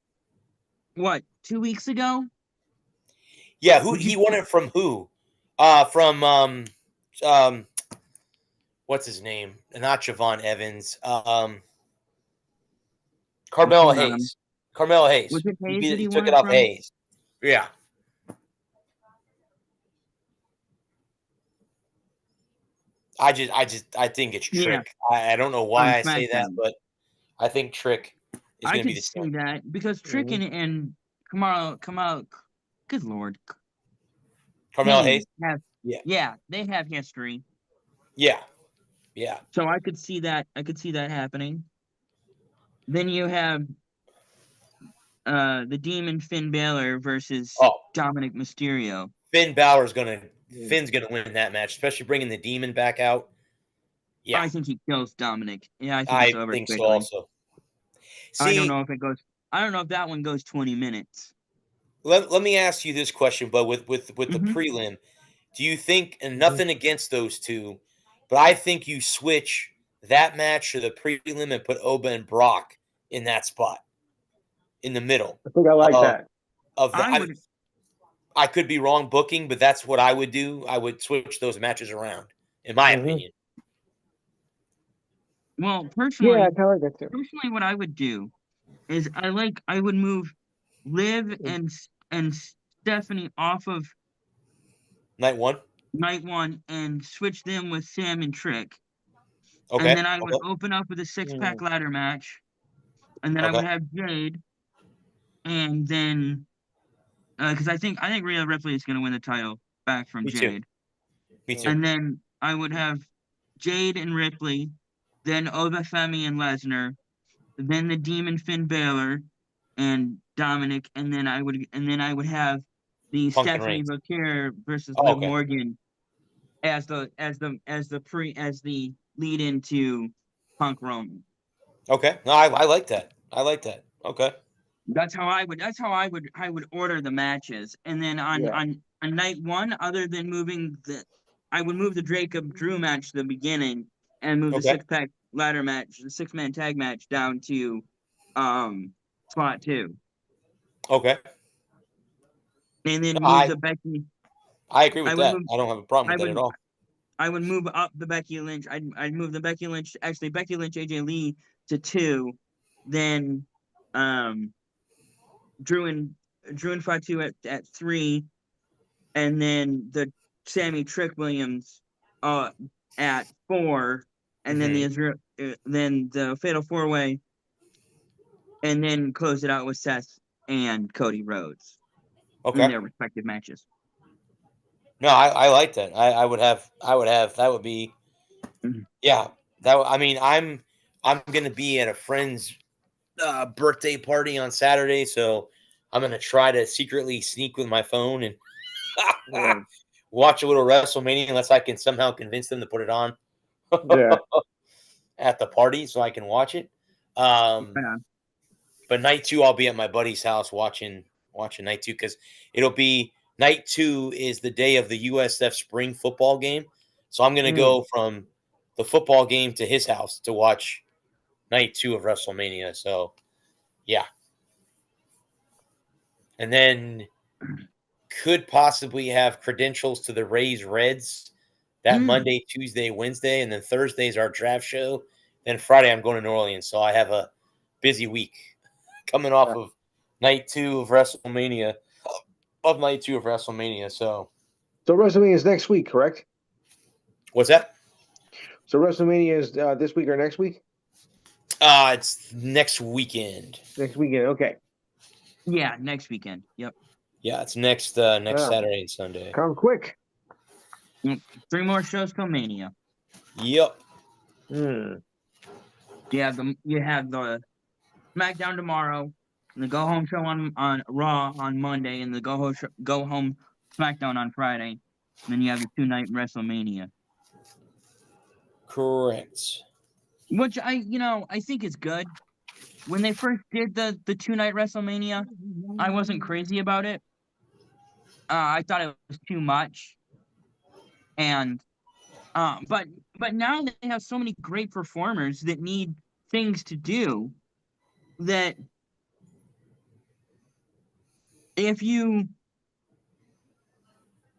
Speaker 3: What, 2 weeks ago?
Speaker 1: Yeah, he won it from who? From what's his name? Not Javon Evans. Carmelo Hayes. Carmelo Hayes.
Speaker 3: Was it Hayes
Speaker 1: he took it off Hayes. Yeah. I think it's Trick. Yeah. I don't know why I say that, but I think Trick is going to be the
Speaker 3: star. I can see that because Trick and Kamala, good Lord.
Speaker 1: Carmelo Hayes?
Speaker 3: Yeah, they have history.
Speaker 1: Yeah.
Speaker 3: So I could see that happening. Then you have the Demon Finn Balor versus Dominic Mysterio.
Speaker 1: Finn's gonna win that match, especially bringing the Demon back out. Yeah,
Speaker 3: I think he kills Dominic. Yeah, I think
Speaker 1: so also. See,
Speaker 3: I don't know if it goes. I don't know if that one goes 20 minutes.
Speaker 1: Let me ask you this question, but with the prelim, do you think, and nothing against those two, but I think you switch that match to the prelim and put Oba and Brock in that spot, in the middle.
Speaker 2: I think I like that.
Speaker 1: I could be wrong booking, but that's what I would do. I would switch those matches around, in my opinion.
Speaker 3: Well, personally,
Speaker 2: I kind of like that too.
Speaker 3: Personally, what I would do is I would move Liv and Stephanie off of
Speaker 1: night one
Speaker 3: and switch them with Sam and Trick.
Speaker 1: Okay.
Speaker 3: And then I would open up with a 6-pack ladder match, and then I would have Jade, and then. Because I think Rhea Ripley is going to win the title back from Jade.
Speaker 1: Me too.
Speaker 3: And then I would have Jade and Ripley, then Obafemi and Lesnar, then the Demon Finn Balor and Dominic, and then I would have the
Speaker 1: Punk
Speaker 3: Stephanie Vaquer versus Liv Morgan as the lead into Punk Roman.
Speaker 1: Okay, no, I like that. Okay.
Speaker 3: That's how I would order the matches. And then on night one, other than I would move the Jacob Drew match to the beginning and move the 6-pack ladder match, the 6-man tag match down to spot 2.
Speaker 1: Okay.
Speaker 3: And then move the Becky.
Speaker 1: I agree
Speaker 3: I
Speaker 1: with
Speaker 3: would
Speaker 1: that.
Speaker 3: move.
Speaker 1: I don't have a problem
Speaker 3: I
Speaker 1: with that at
Speaker 3: would.
Speaker 1: all.
Speaker 3: I would move up the Becky Lynch. I'd move the Becky Lynch. Actually, Becky Lynch, AJ Lee to 2, then Drew and Fatu at 3, and then the Sammy Trick Williams at 4, and then then the Fatal 4-Way, and then close it out with Seth and Cody Rhodes in
Speaker 1: Okay.
Speaker 3: their respective matches.
Speaker 1: No, I like that. I would have that would be
Speaker 3: Mhm.
Speaker 1: yeah. I mean, I'm gonna be at a friend's birthday party on Saturday, so I'm gonna try to secretly sneak with my phone and
Speaker 2: Yeah.
Speaker 1: watch a little WrestleMania unless I can somehow convince them to put it on
Speaker 2: Yeah.
Speaker 1: at the party so I can watch it.
Speaker 3: Yeah.
Speaker 1: But night 2, I'll be at my buddy's house watching night 2 because it'll be night 2 is the day of the USF spring football game. So I'm gonna go from the football game to his house to watch night 2 of WrestleMania. So yeah. And then could possibly have credentials to the Rays Reds that Monday, Tuesday, Wednesday, and then Thursday is our draft show. Then Friday I'm going to New Orleans. So I have a busy week coming off of night 2 of WrestleMania. So
Speaker 2: WrestleMania is next week, correct?
Speaker 1: what's that?
Speaker 2: So WrestleMania is this week or next week?
Speaker 1: It's next weekend.
Speaker 2: Next weekend. Okay.
Speaker 3: Yeah, next weekend. Yep.
Speaker 1: Yeah, it's next Saturday and Sunday.
Speaker 2: Come quick.
Speaker 3: 3 more shows till Mania.
Speaker 1: Yep.
Speaker 2: Hmm.
Speaker 3: You have the SmackDown tomorrow, and the Go Home show on Raw on Monday, and the Go Home SmackDown on Friday. And then you have the 2-night WrestleMania,
Speaker 1: Correct.
Speaker 3: which I think is good. When they first did the 2-night WrestleMania, I wasn't crazy about it. I thought it was too much, and but now they have so many great performers that need things to do that if you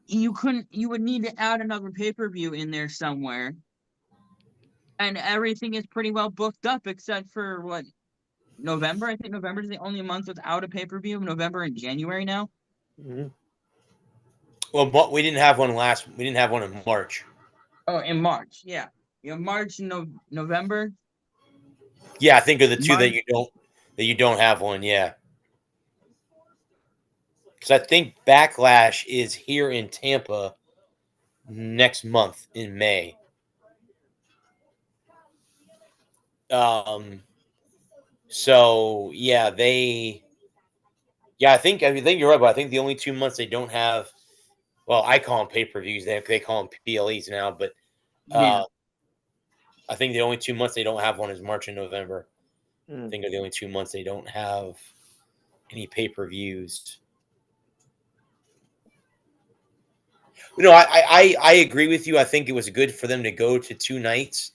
Speaker 3: would need to add another pay-per-view in there somewhere, and everything is pretty well booked up except for November. I think November is the only month without a pay-per-view. November and January now.
Speaker 2: Mm-hmm.
Speaker 1: Well, we didn't have one in March.
Speaker 3: Oh, in March, yeah. You have March and November.
Speaker 1: Yeah, I think are the two
Speaker 3: March.
Speaker 1: that you don't have one. Yeah, because I think Backlash is here in Tampa next month in May. So yeah, I think you're right, but I think the only 2 months they don't have, well, I call them pay-per-views. They call them PLEs now, but
Speaker 3: Yeah.
Speaker 1: I think the only 2 months they don't have one is March and November.
Speaker 2: Mm.
Speaker 1: I think are the only 2 months they don't have any pay-per-views. I agree with you. I think it was good for them to go to 2 nights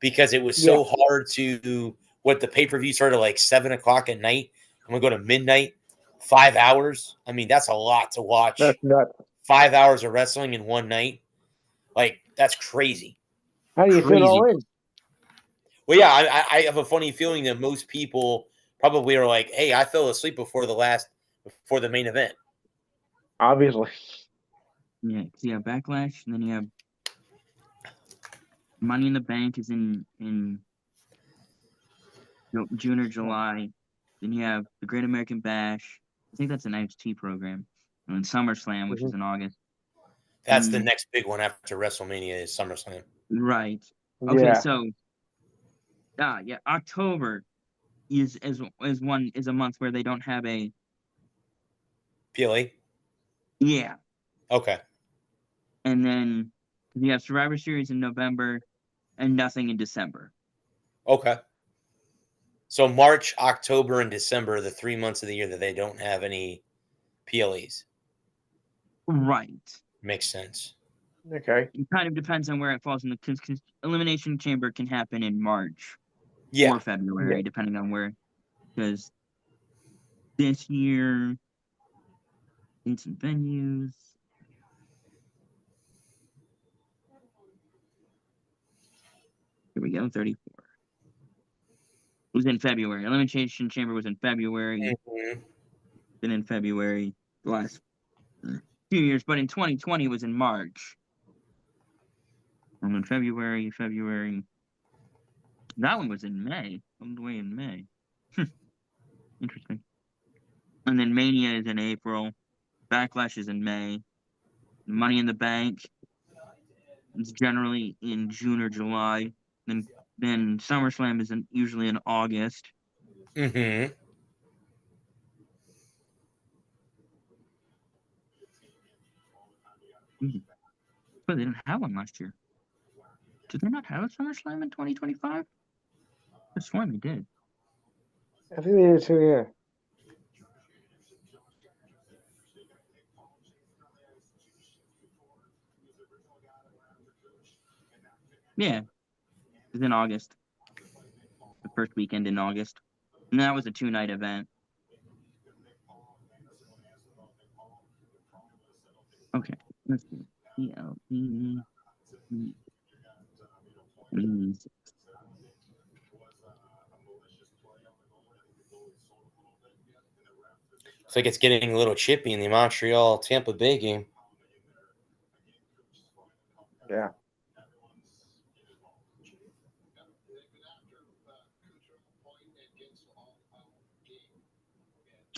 Speaker 1: because it was so hard to the pay-per-view started like 7:00 at night. I'm gonna go to midnight, 5 hours. I mean, that's a lot to watch.
Speaker 2: That's nuts.
Speaker 1: 5 hours of wrestling in one night. Like, that's crazy.
Speaker 2: How do you fit all in?
Speaker 1: Well, yeah, I have a funny feeling that most people probably are like, hey, I fell asleep before the main event.
Speaker 2: Obviously.
Speaker 3: Yeah, so you have Backlash, and then you have Money in the Bank is in June or July. Then you have the Great American Bash. I think that's an NXT program. And then SummerSlam, which is in August.
Speaker 1: That's the next big one after WrestleMania is SummerSlam.
Speaker 3: Right. Okay,
Speaker 2: Yeah.
Speaker 3: so October is a month where they don't have a
Speaker 1: PLA?
Speaker 3: Yeah.
Speaker 1: Okay.
Speaker 3: And then you have Survivor Series in November and nothing in December.
Speaker 1: Okay. So March, October, and December are the 3 months of the year that they don't have any PLEs.
Speaker 3: Right.
Speaker 1: Makes sense.
Speaker 2: Okay.
Speaker 3: It kind of depends on where it falls in the Elimination Chamber can happen in March
Speaker 1: Yeah.
Speaker 3: or February, depending on where. Because this year, in some venues. Here we go, 34. It was in February. Elimination Chamber was in February.
Speaker 1: Mhm.
Speaker 3: Been in February the last few years, but in 2020 was in March. And in February. That one was in May. All the way in May. Interesting. And then Mania is in April. Backlash is in May. Money in the Bank is generally in June or July. Then SummerSlam is usually in August.
Speaker 1: Mm-hmm.
Speaker 3: But they didn't have one last year. Did they not have a SummerSlam in 2025? I swear they did.
Speaker 2: I think they did too. Yeah.
Speaker 3: Yeah. It was in August. The first weekend in August. And that was a 2-night event. Okay. Let's see. PLE.
Speaker 1: Looks like it's getting a little chippy in the Montreal Tampa Bay game.
Speaker 2: Yeah.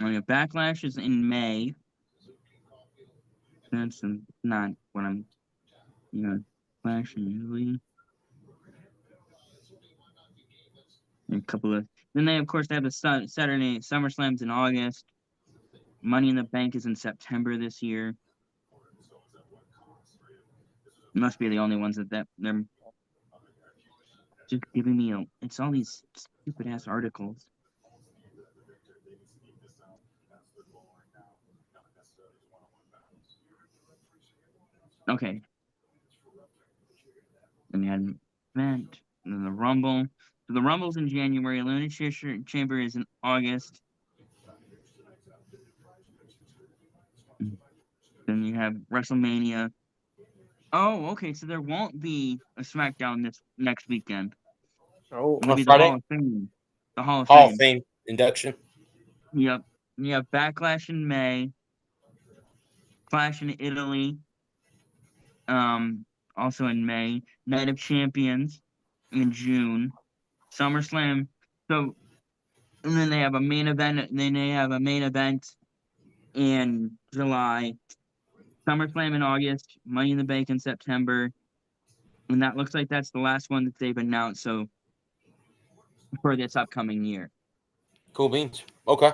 Speaker 3: Backlash is in May. That's not what I'm, Flash usually. A couple of. Then they, of course, they have the Saturday SummerSlams in August. Money in the Bank is in September this year. Must be the only ones that they're just giving me it's all these stupid ass articles. Okay. And we had an event, and then the Rumble. So the Rumble's in January. Elimination Chamber is in August. Then you have WrestleMania. Oh, okay. So there won't be a SmackDown this next weekend.
Speaker 2: Oh,
Speaker 3: It'll be the
Speaker 1: Friday?
Speaker 3: Hall of Fame. The Hall of
Speaker 1: Hall
Speaker 3: Fame.
Speaker 1: of Fame induction.
Speaker 3: Yep. You have Backlash in May. Clash in Italy. Also in May. Night of Champions in June. SummerSlam. So, and then they have a main event. And then they have a main event in July. SummerSlam in August. Money in the Bank in September. And that looks like that's the last one that they've announced. So, for this upcoming year.
Speaker 1: Cool beans. Okay.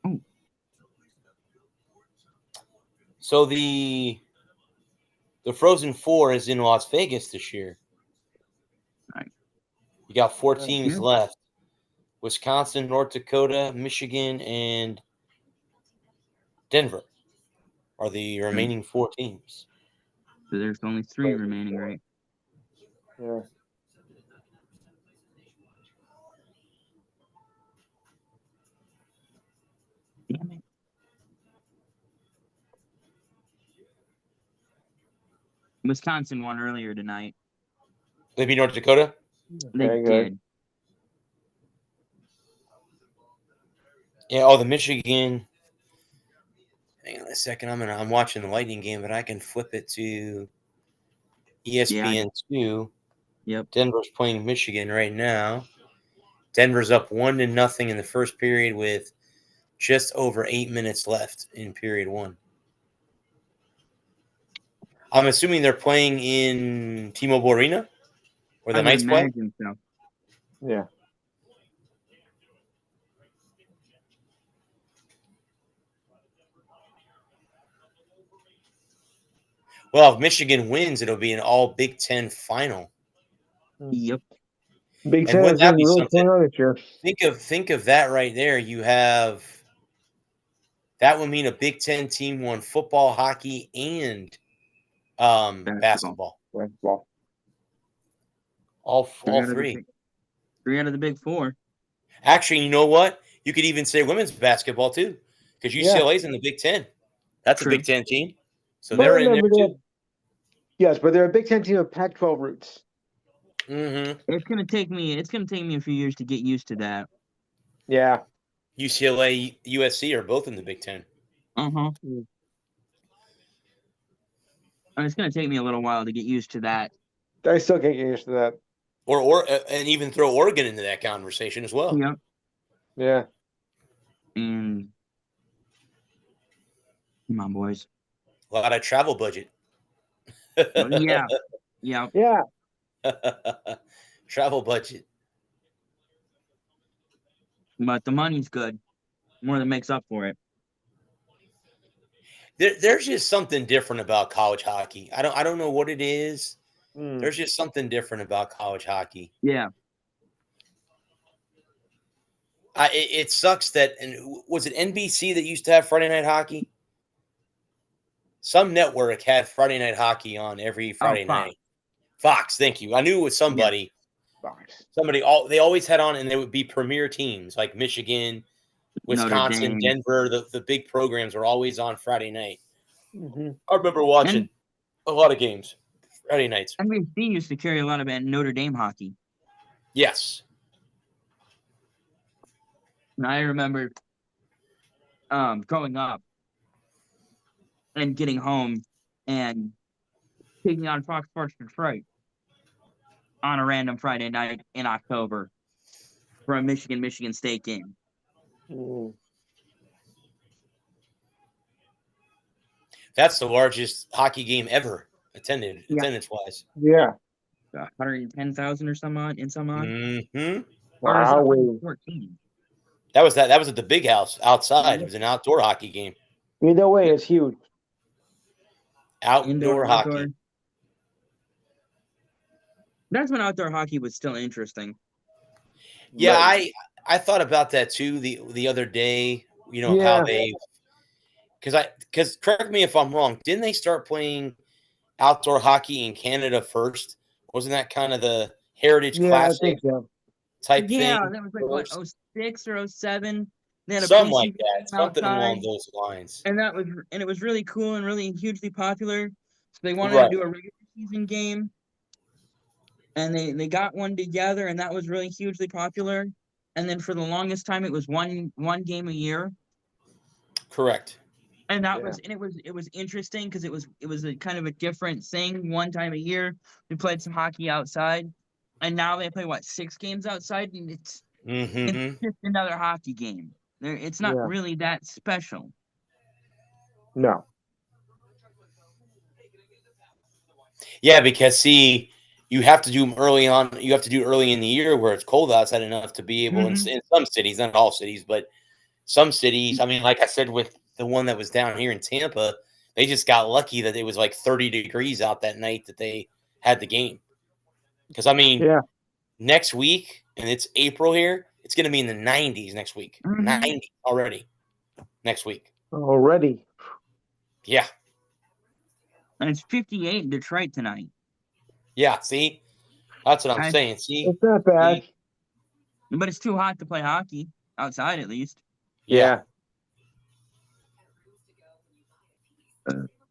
Speaker 3: Oh.
Speaker 1: So the Frozen Four is in Las Vegas this year.
Speaker 3: Right.
Speaker 1: You got 4 teams
Speaker 3: Yeah.
Speaker 1: left: Wisconsin, North Dakota, Michigan, and Denver are the remaining 4 teams.
Speaker 3: So there's only 3 remaining, right?
Speaker 2: yeah.
Speaker 3: Damn it. Wisconsin won earlier tonight.
Speaker 1: They beat North Dakota.
Speaker 3: They
Speaker 2: Very
Speaker 3: did.
Speaker 2: good.
Speaker 1: Yeah. Oh, the Michigan. Hang on a second. I'm watching the Lightning game, but I can flip it to ESPN2.
Speaker 3: Yep.
Speaker 1: Denver's playing Michigan right now. Denver's up 1-0 in the first period with just over 8 minutes left in period 1. I'm assuming they're playing in T-Mobile Arena, where the
Speaker 3: I would
Speaker 1: Knights play.
Speaker 3: imagine so.
Speaker 2: Yeah.
Speaker 1: Well, if Michigan wins, it'll be an all Big Ten final.
Speaker 3: Yep.
Speaker 2: Big
Speaker 1: And
Speaker 2: Ten
Speaker 1: wouldn't
Speaker 2: is
Speaker 1: that be
Speaker 2: really
Speaker 1: something?
Speaker 2: playing on this year.
Speaker 1: Think of that right there. You have that would mean a Big Ten team won football, hockey, and basketball.
Speaker 2: Basketball.
Speaker 1: All 3.
Speaker 3: 3 out of the big 4.
Speaker 1: Actually, you know what? You could even say women's basketball too, because UCLA's in the Big Ten. That's
Speaker 3: True.
Speaker 1: a Big Ten team, so
Speaker 2: But
Speaker 1: they're in there
Speaker 2: remember
Speaker 1: too.
Speaker 2: that- Yes, but they're a Big Ten team of Pac-12 roots.
Speaker 1: Mm-hmm.
Speaker 3: It's gonna take me a few years to get used to that.
Speaker 2: Yeah.
Speaker 1: UCLA, USC are both in the Big Ten.
Speaker 3: Uh-huh.
Speaker 2: Mm.
Speaker 3: And it's gonna take me a little while to get used to that.
Speaker 2: I still can't get used to that.
Speaker 1: Or and even throw Oregon into that conversation as well.
Speaker 3: Yep.
Speaker 2: Yeah.
Speaker 3: And come on, boys.
Speaker 1: A lot of travel budget.
Speaker 3: Yeah. Yeah.
Speaker 2: Yeah.
Speaker 1: Travel budget.
Speaker 3: But the money's good. More than makes up for it.
Speaker 1: There's just something different about college hockey. I don't know what it is.
Speaker 2: Mm.
Speaker 1: There's just something different about college hockey.
Speaker 3: Yeah.
Speaker 1: It sucks that, and was it NBC that used to have Friday night hockey? Some network had Friday night hockey on every Friday
Speaker 3: Fox.
Speaker 1: night. Fox, thank you. I knew it was somebody.
Speaker 2: Fox.
Speaker 1: They always had on, and they would be premier teams like Michigan, Wisconsin, Denver. The big programs are always on Friday night.
Speaker 2: Mm-hmm.
Speaker 1: I remember watching a lot of games Friday nights.
Speaker 3: NBC used to carry a lot of Notre Dame hockey.
Speaker 1: Yes.
Speaker 3: And I remember growing up and getting home and taking on Fox Sports Detroit on a random Friday night in October for a Michigan State game.
Speaker 2: Mm.
Speaker 1: That's the largest hockey game ever attendance wise.
Speaker 2: Yeah.
Speaker 3: 110,000 or some odd in some odd.
Speaker 1: Mm-hmm.
Speaker 3: Or is it
Speaker 2: Wow.
Speaker 3: 114?
Speaker 1: That was at the big house outside. It was an outdoor hockey game.
Speaker 2: Either way, it's huge.
Speaker 1: Outdoor hockey.
Speaker 3: That's when outdoor hockey was still interesting.
Speaker 1: Yeah,
Speaker 2: Right.
Speaker 1: I thought about that too the other day. You know
Speaker 2: Yeah.
Speaker 1: how they because correct me if I'm wrong. Didn't they start playing outdoor hockey in Canada first? Wasn't that kind of the Heritage
Speaker 2: Yeah, I
Speaker 1: Classic
Speaker 2: think so.
Speaker 1: type
Speaker 3: Yeah,
Speaker 1: thing?
Speaker 3: that was like what,
Speaker 1: first?
Speaker 3: 06 or 07. They had a
Speaker 1: Something like
Speaker 3: preseason
Speaker 1: that.
Speaker 3: game
Speaker 1: Something
Speaker 3: outside,
Speaker 1: along those lines.
Speaker 3: and it was really cool and really hugely popular. So they wanted
Speaker 1: Right.
Speaker 3: to do a regular season game, and they got one together, and that was really hugely popular. And then for the longest time, it was one game a year,
Speaker 1: Correct.
Speaker 3: and that
Speaker 2: Yeah.
Speaker 3: was it was interesting because it was a kind of a different thing. One time a year, we played some hockey outside, and now they play 6 games outside, and it's
Speaker 1: Mm-hmm.
Speaker 3: just another hockey game. It's not
Speaker 2: Yeah.
Speaker 3: really that special.
Speaker 2: No.
Speaker 1: Yeah, because see, you have to do them early on. You have to do early in the year where it's cold outside enough to be able in some cities, not all cities, but some cities. I mean, like I said, with the one that was down here in Tampa, they just got lucky that it was like 30 degrees out that night that they had the game. Because I mean,
Speaker 2: Yeah.
Speaker 1: next week, and it's April here, it's going to be in the 90s next week.
Speaker 3: Mhm.
Speaker 1: 90 already next week.
Speaker 2: Already.
Speaker 1: Yeah.
Speaker 3: And it's 58 in Detroit tonight.
Speaker 1: Yeah. See, that's what I'm
Speaker 3: I-
Speaker 1: saying. See,
Speaker 2: It's not bad.
Speaker 3: But it's too hot to play hockey outside, at least.
Speaker 2: Yeah.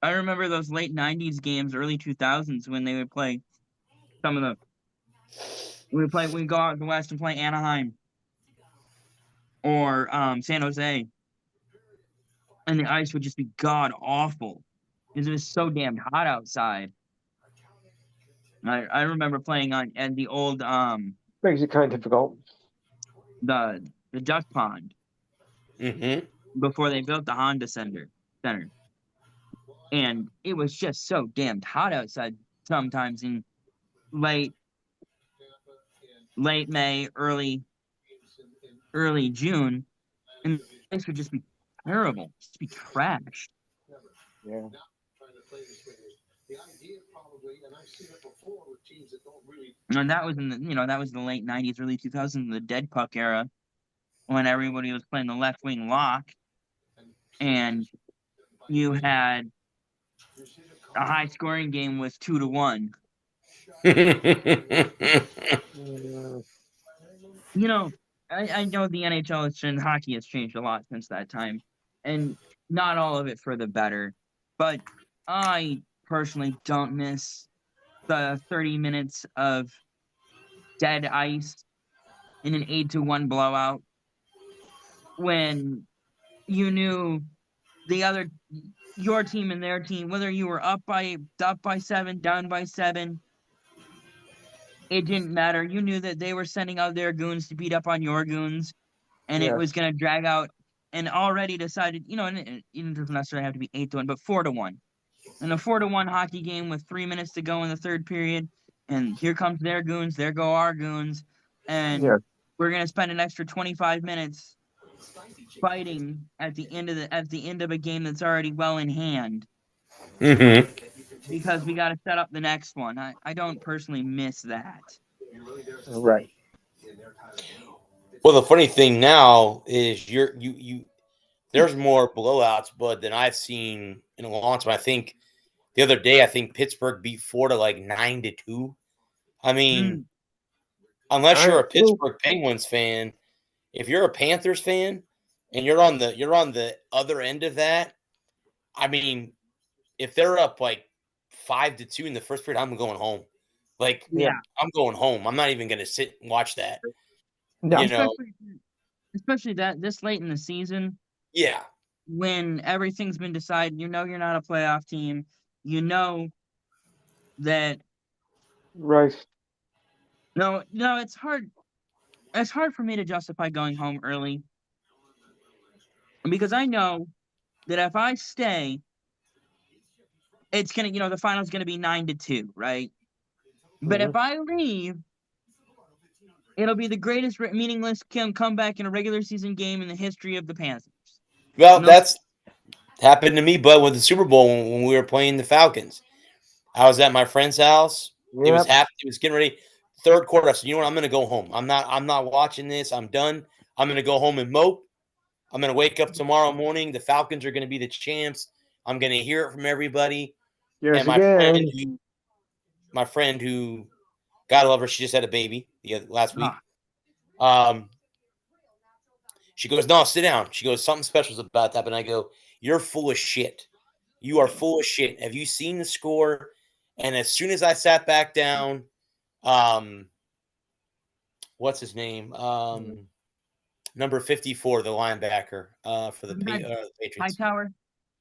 Speaker 3: I remember those late 90s games, early 2000s when they would play some of the. We'd go out in the West and play Anaheim or San Jose. And the ice would just be god awful because it was so damn hot outside. I remember playing at the old
Speaker 2: Makes it kind of difficult.
Speaker 3: the duck pond
Speaker 1: Mm-hmm.
Speaker 3: before they built the Honda Center. And it was just so damn hot outside sometimes in late May, early June, and the ice would just be terrible, just be trashed.
Speaker 2: Yeah.
Speaker 3: And that was in that was the late 90s, early 2000s, the dead puck era, when everybody was playing the left wing lock, and you had a high scoring game with 2-1. I know the NHL and hockey has changed a lot since that time, and not all of it for the better. But I personally don't miss the 30 minutes of dead ice in an 8-1 blowout when you knew your team and their team, whether you were up by 7, down by 7, it didn't matter. You knew that they were sending out their goons to beat up on your goons, and it was going to drag out. And already decided, and it doesn't necessarily have to be 8-1, but 4-1. In a 4-1 hockey game with 3 minutes to go in the third period, and here comes their goons, there go our goons, and we're going to spend an extra 25 minutes fighting at the end of a game that's already well in hand.
Speaker 1: Mm-hmm.
Speaker 3: Because we got to set up the next one. I don't personally miss that.
Speaker 2: Right.
Speaker 1: Well, the funny thing now is there's more blowouts, but than I've seen in a long time. I think the other day, Pittsburgh beat Florida like 9-2. I mean, unless you're a Pittsburgh Penguins fan, if you're a Panthers fan and you're on the other end of that, I mean, if they're up like 5-2 in the first period, I'm going home. Like,
Speaker 3: Yeah,
Speaker 1: I'm going home. I'm not even going to sit and watch that.
Speaker 2: No.
Speaker 3: Especially that this late in the season.
Speaker 1: Yeah.
Speaker 3: When everything's been decided, you're not a playoff team. You know that.
Speaker 2: Right.
Speaker 3: No, it's hard. It's hard for me to justify going home early because I know that if I stay, it's gonna, the final's gonna be 9-2, right? But if I leave, it'll be the greatest meaningless comeback in a regular season game in the history of the Panthers.
Speaker 1: Well, that's happened to me, but with the Super Bowl when we were playing the Falcons. I was at my friend's house.
Speaker 2: Yep.
Speaker 1: It was getting ready. Third quarter, I said, you know what? I'm going to go home. I'm not watching this. I'm done. I'm going to go home and mope. I'm going to wake up tomorrow morning. The Falcons are going to be the champs. I'm going to hear it from everybody.
Speaker 2: Yes,
Speaker 1: and my friend who, God love her, she just had a baby last week. She goes, no, sit down. She goes, something special is about to happen. I go, you're full of shit. You are full of shit. Have you seen the score? And as soon as I sat back down, what's his name? Number 54, the linebacker for the Patriots.
Speaker 3: Hightower.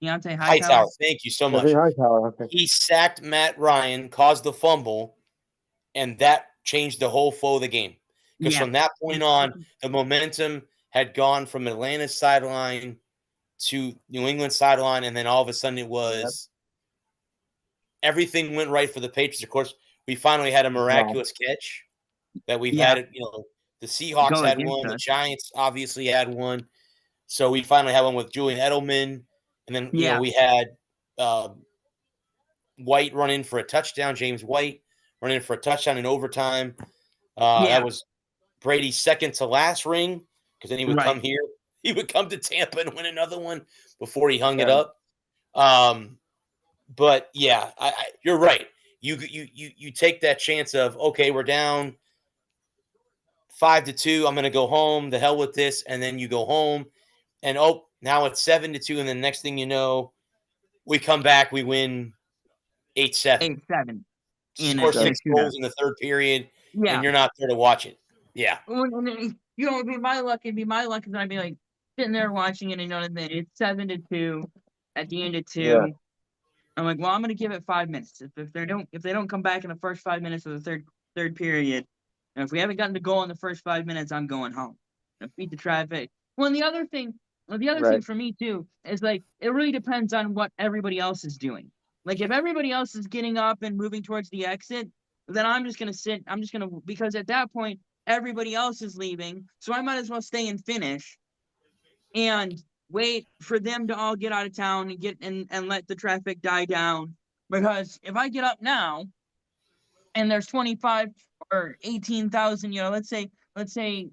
Speaker 3: Deontay
Speaker 1: Hightower. Thank you so much.
Speaker 2: Okay.
Speaker 1: He sacked Matt Ryan, caused the fumble, and that changed the whole flow of the game. Because from that point on, the momentum had gone from Atlanta's sideline to New England sideline, and then all of a sudden it was everything went right for the Patriots. Of course, we finally had a miraculous catch that we've had. The Seahawks had one, the Giants obviously had one, so we finally had one with Julian Edelman, and then we had White run in for a touchdown. James White run in for a touchdown in overtime. That was Brady's second to last ring because then he would come here. He would come to Tampa and win another one before he hung it up. But yeah, you're right. You take that chance of, okay, we're down 5-2. I'm going to go home. The hell with this. And then you go home and now it's 7-2. And then next thing you know, we come back, we win 8-7.
Speaker 3: 8-7.
Speaker 1: Score 6 goals in the third period. Yeah. And you're not there to watch it. Yeah.
Speaker 3: It'd be my luck. It'd be my luck. And I'd be like sitting there watching it and it's 7-2 at the end of 2. Yeah. I'm like, well, I'm going to give it 5 minutes. If they don't come back in the first 5 minutes of the third period, and if we haven't gotten to goal in the first 5 minutes, I'm going home. Beat the traffic. Well, and the other thing for me too is like it really depends on what everybody else is doing. Like if everybody else is getting up and moving towards the exit, then I'm just going to sit. Because at that point everybody else is leaving, so I might as well stay and finish, and wait for them to all get out of town and let the traffic die down. Because if I get up now and there's 25 or 18,000, let's say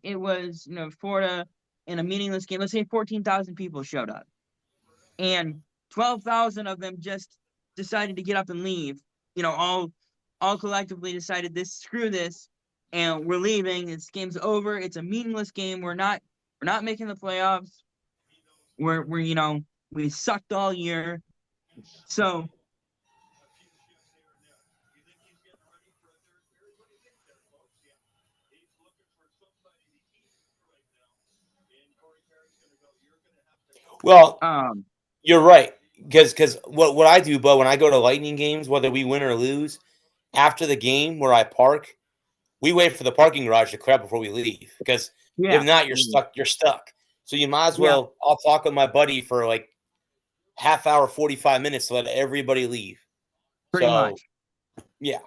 Speaker 3: it was, Florida in a meaningless game, let's say 14,000 people showed up and 12,000 of them just decided to get up and leave, all collectively decided screw this and we're leaving. This game's over. It's a meaningless game. We're not making the playoffs. We sucked all year. So
Speaker 1: Well,
Speaker 3: Um,
Speaker 1: you're right. Because what I do, but when I go to Lightning games, whether we win or lose, after the game where I park, we wait for the parking garage to clear up before we leave. Because
Speaker 3: yeah,
Speaker 1: if not, you're stuck. You're stuck. So you might as
Speaker 3: Yeah.
Speaker 1: well. I'll talk with my buddy for like half hour, 45 minutes to let everybody leave.
Speaker 3: pretty
Speaker 1: So,
Speaker 3: much.
Speaker 1: yeah.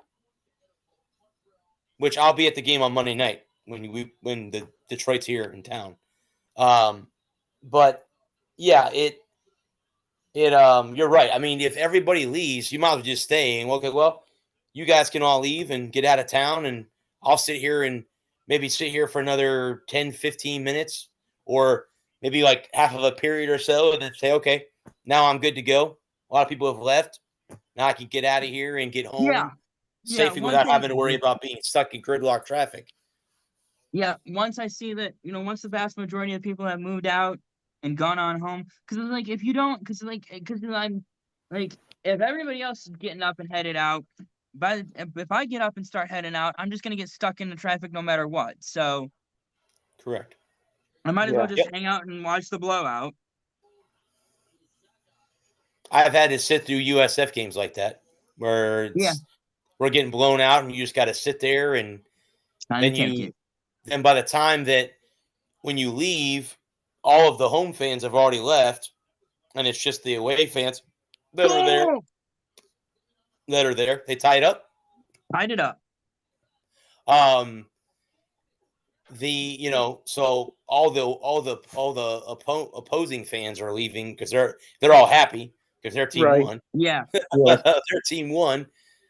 Speaker 1: Which I'll be at the game on Monday night when the Detroit's here in town. But yeah, you're right. I mean, if everybody leaves, you might as well just stay and okay, well, you guys can all leave and get out of town and I'll sit here and maybe sit here for another 10, 15 minutes or maybe like half of a period or so and then say, okay, now I'm good to go. A lot of people have left. Now I can get out of here and get home
Speaker 3: Yeah.
Speaker 1: safely
Speaker 3: Once
Speaker 1: without having to worry about being stuck in gridlock traffic.
Speaker 3: once I see that, once the vast majority of people have moved out and gone on home, because like if you don't, because I'm like if everybody else is getting up and headed out, if I get up and start heading out, I'm just gonna get stuck in the traffic no matter what. So
Speaker 1: Correct.
Speaker 3: I might as well just
Speaker 1: Yep.
Speaker 3: hang out and watch the blowout.
Speaker 1: I've had to sit through USF games like that where we're getting blown out and you just got to sit there and
Speaker 3: Time to take it.
Speaker 1: then by the time that when you leave, all of the home fans have already left and it's just the away fans that are there. They tie it up.
Speaker 3: Tied it up.
Speaker 1: So all the opposing fans are leaving because they're all happy because their team
Speaker 2: Right.
Speaker 1: won.
Speaker 3: Yeah.
Speaker 1: Their team won.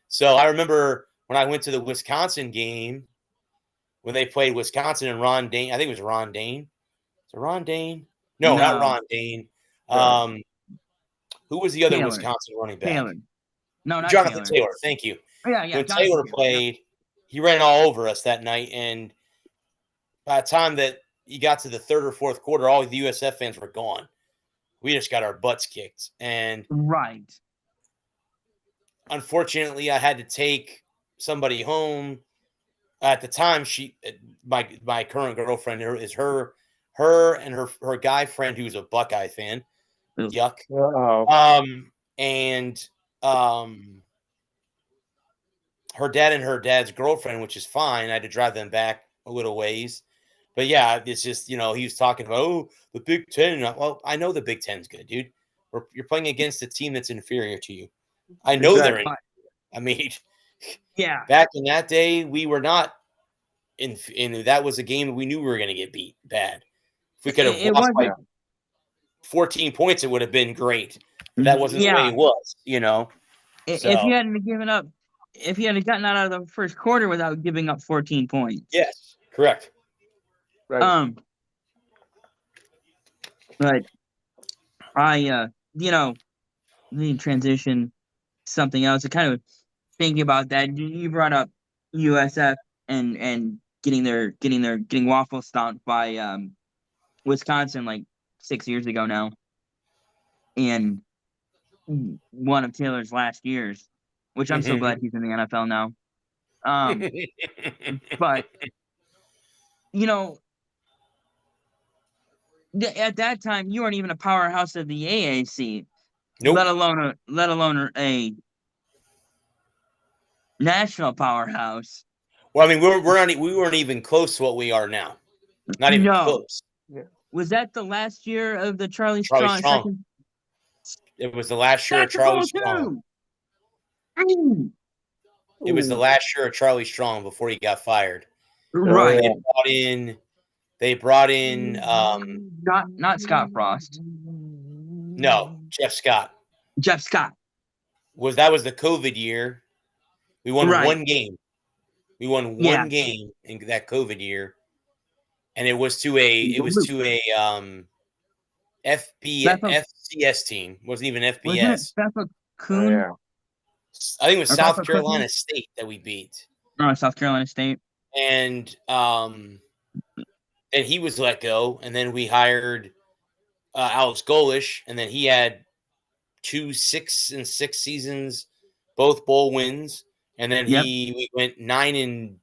Speaker 1: So I remember when I went to the Wisconsin game when they played Wisconsin and Ron Dane. I think it was Ron Dane. Is it Ron Dane? No, not
Speaker 3: No.
Speaker 1: Ron Dane. Who was the other
Speaker 3: Taylor.
Speaker 1: Wisconsin running back?
Speaker 3: Taylor. No, not
Speaker 1: Jonathan
Speaker 3: Taylor.
Speaker 1: Taylor. Thank you.
Speaker 3: Yeah,
Speaker 1: When
Speaker 3: Jonathan
Speaker 1: Taylor
Speaker 3: Taylor,
Speaker 1: played, he ran all over us that night. And by the time that you got to the third or fourth quarter, all the USF fans were gone. We just got our butts kicked. And
Speaker 3: Right.
Speaker 1: unfortunately, I had to take somebody home. At the time, my current girlfriend is her and her guy friend who's a Buckeye fan.
Speaker 3: Ugh.
Speaker 1: Yuck.
Speaker 2: Uh-oh.
Speaker 1: Her dad and her dad's girlfriend, which is fine. I had to drive them back a little ways. But yeah, it's just, he was talking about, the Big Ten. Well, I know the Big Ten's good, dude. You're playing against a team that's inferior to you. I know they're
Speaker 2: Exactly.
Speaker 1: inferior. I mean,
Speaker 3: Yeah.
Speaker 1: back in that day, we were not in that was a game that we knew we were going to get beat bad. If we could have
Speaker 3: It
Speaker 1: lost by
Speaker 3: wasn't.
Speaker 1: 14 points, it would have been great. But that wasn't the way it was,
Speaker 3: If
Speaker 1: So-
Speaker 3: you hadn't given up, if you had gotten out of the first quarter without giving up 14 points.
Speaker 1: Yes, correct.
Speaker 2: Right.
Speaker 3: But I the transition something else. I kind of thinking about that. You brought up USF and getting waffle stomped by Wisconsin like 6 years ago now, and one of Taylor's last years, which I'm so glad he's in the NFL now. But at that time you weren't even a powerhouse of the AAC,
Speaker 1: Nope.
Speaker 3: let alone a national powerhouse.
Speaker 1: Well, I mean, we weren't even close to what we are now. Not even close.
Speaker 3: Was that the last year of the Charlie
Speaker 1: Charlie
Speaker 3: Strong?
Speaker 1: Strong. It was the last year of Charlie Strong. It was the last year of Charlie Strong before he got fired.
Speaker 3: Right.
Speaker 1: They brought in
Speaker 3: not Scott Frost.
Speaker 1: No, Jeff Scott.
Speaker 3: Jeff Scott.
Speaker 1: That was the COVID year. We won
Speaker 3: Right.
Speaker 1: one game. We won one game in that COVID year. And it was to a FCS team. It wasn't even FBS.
Speaker 3: Wasn't it Bethel Coon?
Speaker 2: Yeah.
Speaker 1: I think it was
Speaker 3: Or
Speaker 1: South
Speaker 3: Bethel
Speaker 1: Carolina
Speaker 3: Cookie?
Speaker 1: State that we beat.
Speaker 3: Oh, South Carolina State.
Speaker 1: And then he was let go, and then we hired Alex Golish, and then he had 2 6-6 seasons, both bowl wins, and then we went 9 and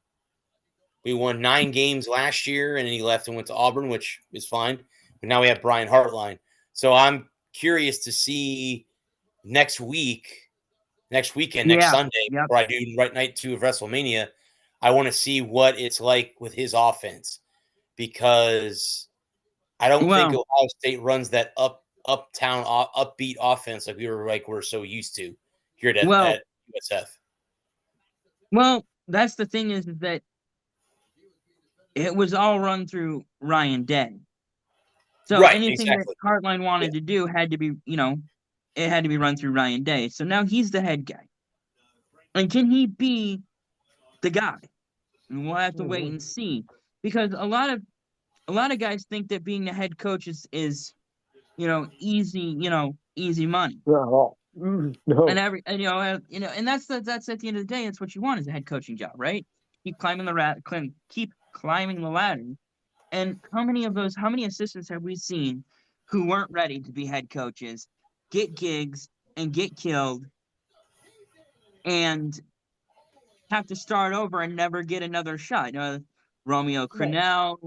Speaker 1: We won 9 games last year, and then he left and went to Auburn, which is fine. But now we have Brian Hartline. So I'm curious to see next weekend, next Sunday,
Speaker 3: Yep.
Speaker 1: where I do right night 2 of WrestleMania. I want to see what it's like with his offense, because I don't think
Speaker 3: Well,
Speaker 1: Ohio State runs that uptown upbeat offense like we're so used to here
Speaker 3: well,
Speaker 1: at USF.
Speaker 3: well. That's the thing is that it was all run through Ryan Day. So
Speaker 1: Right,
Speaker 3: anything that
Speaker 1: exactly.
Speaker 3: Hartline
Speaker 1: Yeah.
Speaker 3: wanted to do had to be, it had to be run through Ryan Day. So now he's the head guy. And can he be the guy? And we'll have to wait and see. Because a lot of guys think that being the head coach is easy money.
Speaker 2: No. No.
Speaker 3: And that's at the end of the day, it's what you want as a head coaching job, right? Keep climbing the ladder. And how many assistants have we seen who weren't ready to be head coaches, get gigs and get killed, and have to start over and never get another shot? Romeo Crennel,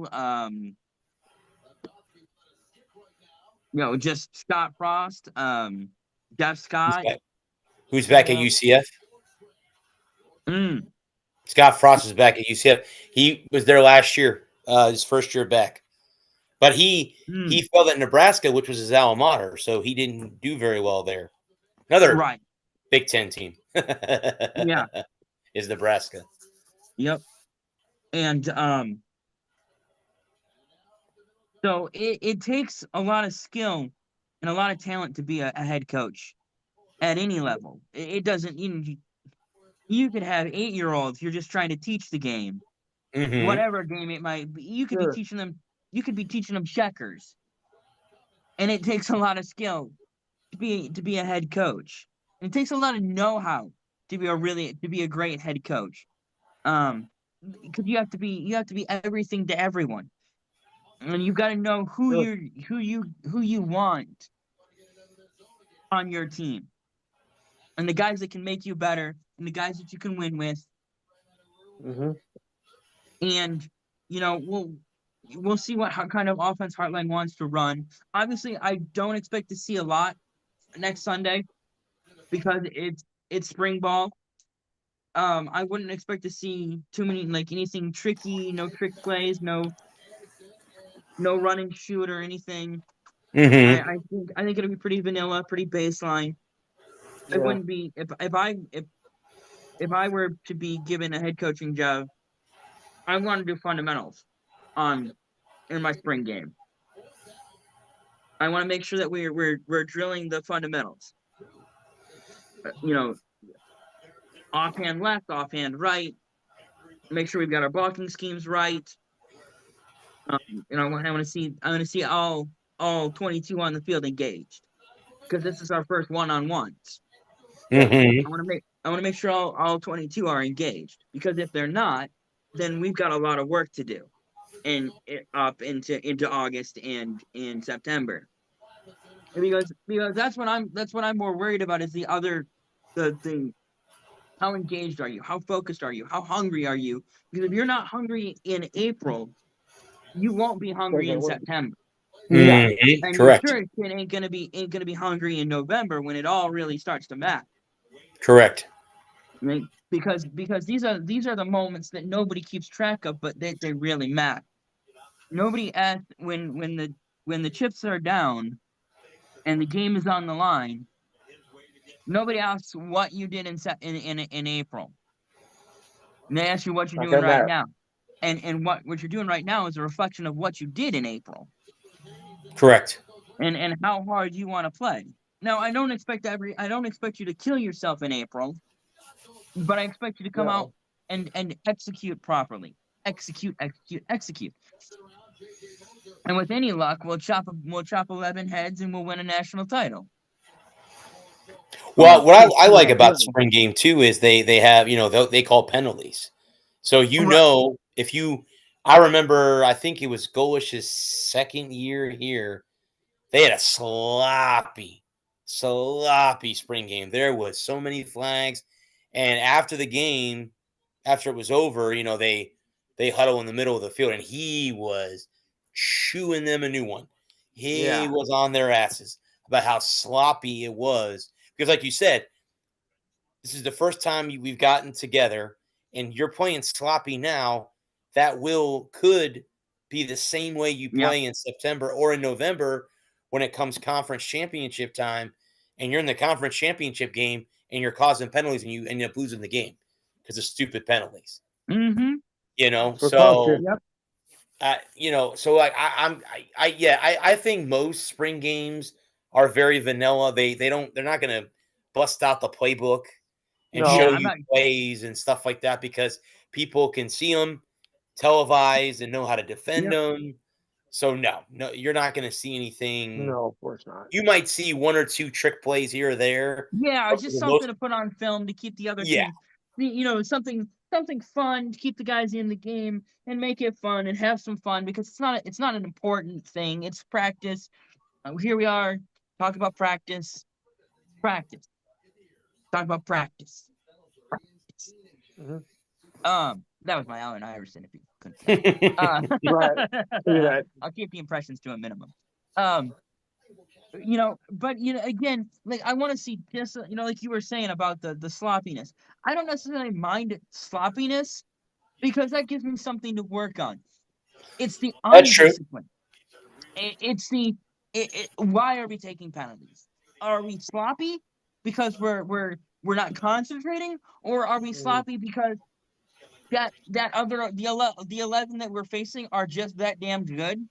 Speaker 3: just Scott Frost, Jeff Scott.
Speaker 1: Who's back at UCF?
Speaker 3: Mm,
Speaker 1: Scott Frost is back at UCF. He was there last year, his first year back. But he fell at Nebraska, which was his alma mater, so he didn't do very well there. Another
Speaker 3: right.
Speaker 1: Big Ten team.
Speaker 3: Yeah.
Speaker 1: Is Nebraska.
Speaker 3: Yep. And so it takes a lot of skill and a lot of talent to be a head coach at any level. It doesn't you could have 8-year-olds you're just trying to teach the game.
Speaker 1: Mm-hmm.
Speaker 3: Whatever game it might be. You could be teaching them checkers. And it takes a lot of skill to be a head coach. And it takes a lot of know-how to be a great head coach. Because you have to be everything to everyone. And you've got to know who you want on your team. And the guys that can make you better and the guys that you can win with.
Speaker 2: Mm-hmm.
Speaker 3: And we'll see what kind of offense Hartline wants to run. Obviously, I don't expect to see a lot next Sunday because it's spring ball. I wouldn't expect to see too many anything tricky, no trick plays, no run and shoot or anything.
Speaker 1: Mm-hmm.
Speaker 3: I think it'll be pretty vanilla, pretty baseline.
Speaker 2: Yeah.
Speaker 3: It wouldn't be if I were to be given a head coaching job, I want to do fundamentals in my spring game. I want to make sure that we're drilling the fundamentals. Offhand left, offhand right. Make sure we've got our blocking schemes right. I want to see all 22 on the field engaged because this is our first one-on-ones.
Speaker 1: Mm-hmm.
Speaker 3: I want to make sure all 22 are engaged because if they're not, then we've got a lot of work to do, and up into August and in September. Because that's what I'm more worried about is the thing. How engaged are you? How focused are you? How hungry are you? Because if you're not hungry in April, you won't be hungry in September.
Speaker 1: Mm-hmm.
Speaker 3: And
Speaker 1: Correct.
Speaker 3: your sure kid ain't gonna be hungry in November when it all really starts to matter.
Speaker 1: Correct.
Speaker 3: Right? Because these are the moments that nobody keeps track of, but they really matter. Nobody asks when the chips are down and the game is on the line. Nobody asks what you did in April. And they ask you what you're doing right now. And what you're doing right now is a reflection of what you did in April.
Speaker 1: Correct.
Speaker 3: And how hard you want to play. Now, I don't expect you to kill yourself in April, but I expect you to come out and execute properly. Execute. And with any luck, we'll chop 11 heads and we'll win a national title.
Speaker 1: Well, what I like about the spring game too is they have they call penalties, so I remember I think it was Golish's second year here, they had a sloppy spring game. There was so many flags, and after the game, after it was over, they they huddle in the middle of the field, and he was chewing them a new one. He was on their asses about how sloppy it was. Because, like you said, this is the first time we've gotten together, and you're playing sloppy now. That could be the same way you play in September or in November when it comes conference championship time, and you're in the conference championship game and you're causing penalties and you end up losing the game because of stupid penalties.
Speaker 3: Mm-hmm.
Speaker 1: You know,
Speaker 2: For
Speaker 1: so
Speaker 2: Yep.
Speaker 1: so like I think most spring games are very vanilla. They're not gonna bust out the playbook and
Speaker 2: No.
Speaker 1: show
Speaker 3: Yeah, I'm
Speaker 1: you
Speaker 3: not.
Speaker 1: plays and stuff like that because people can see them televised and know how to defend
Speaker 3: Yep.
Speaker 1: them. So no, you're not going to see anything.
Speaker 2: No, of course not.
Speaker 1: You might see one or two trick plays here or there.
Speaker 3: Yeah,
Speaker 1: but
Speaker 3: just
Speaker 1: for the
Speaker 3: something
Speaker 1: most,
Speaker 3: to put on film to keep the other
Speaker 1: yeah,
Speaker 3: team, something fun to keep the guys in the game and make it fun and have some fun because it's not an important thing. It's practice. Here we are, talk about practice. Practice. Talk about practice. Practice.
Speaker 2: Mhm.
Speaker 3: That was my Allen Iverson. If you couldn't tell.
Speaker 2: Right. that.
Speaker 3: I'll keep the impressions to a minimum. But again, like I want to see just like you were saying about the sloppiness. I don't necessarily mind sloppiness because that gives me something to work on. It's the
Speaker 1: that's true.
Speaker 3: undiscipline. It's the why are we taking penalties? Are we sloppy because we're not concentrating, or are we sloppy because the 11 that we're facing are just that damn good?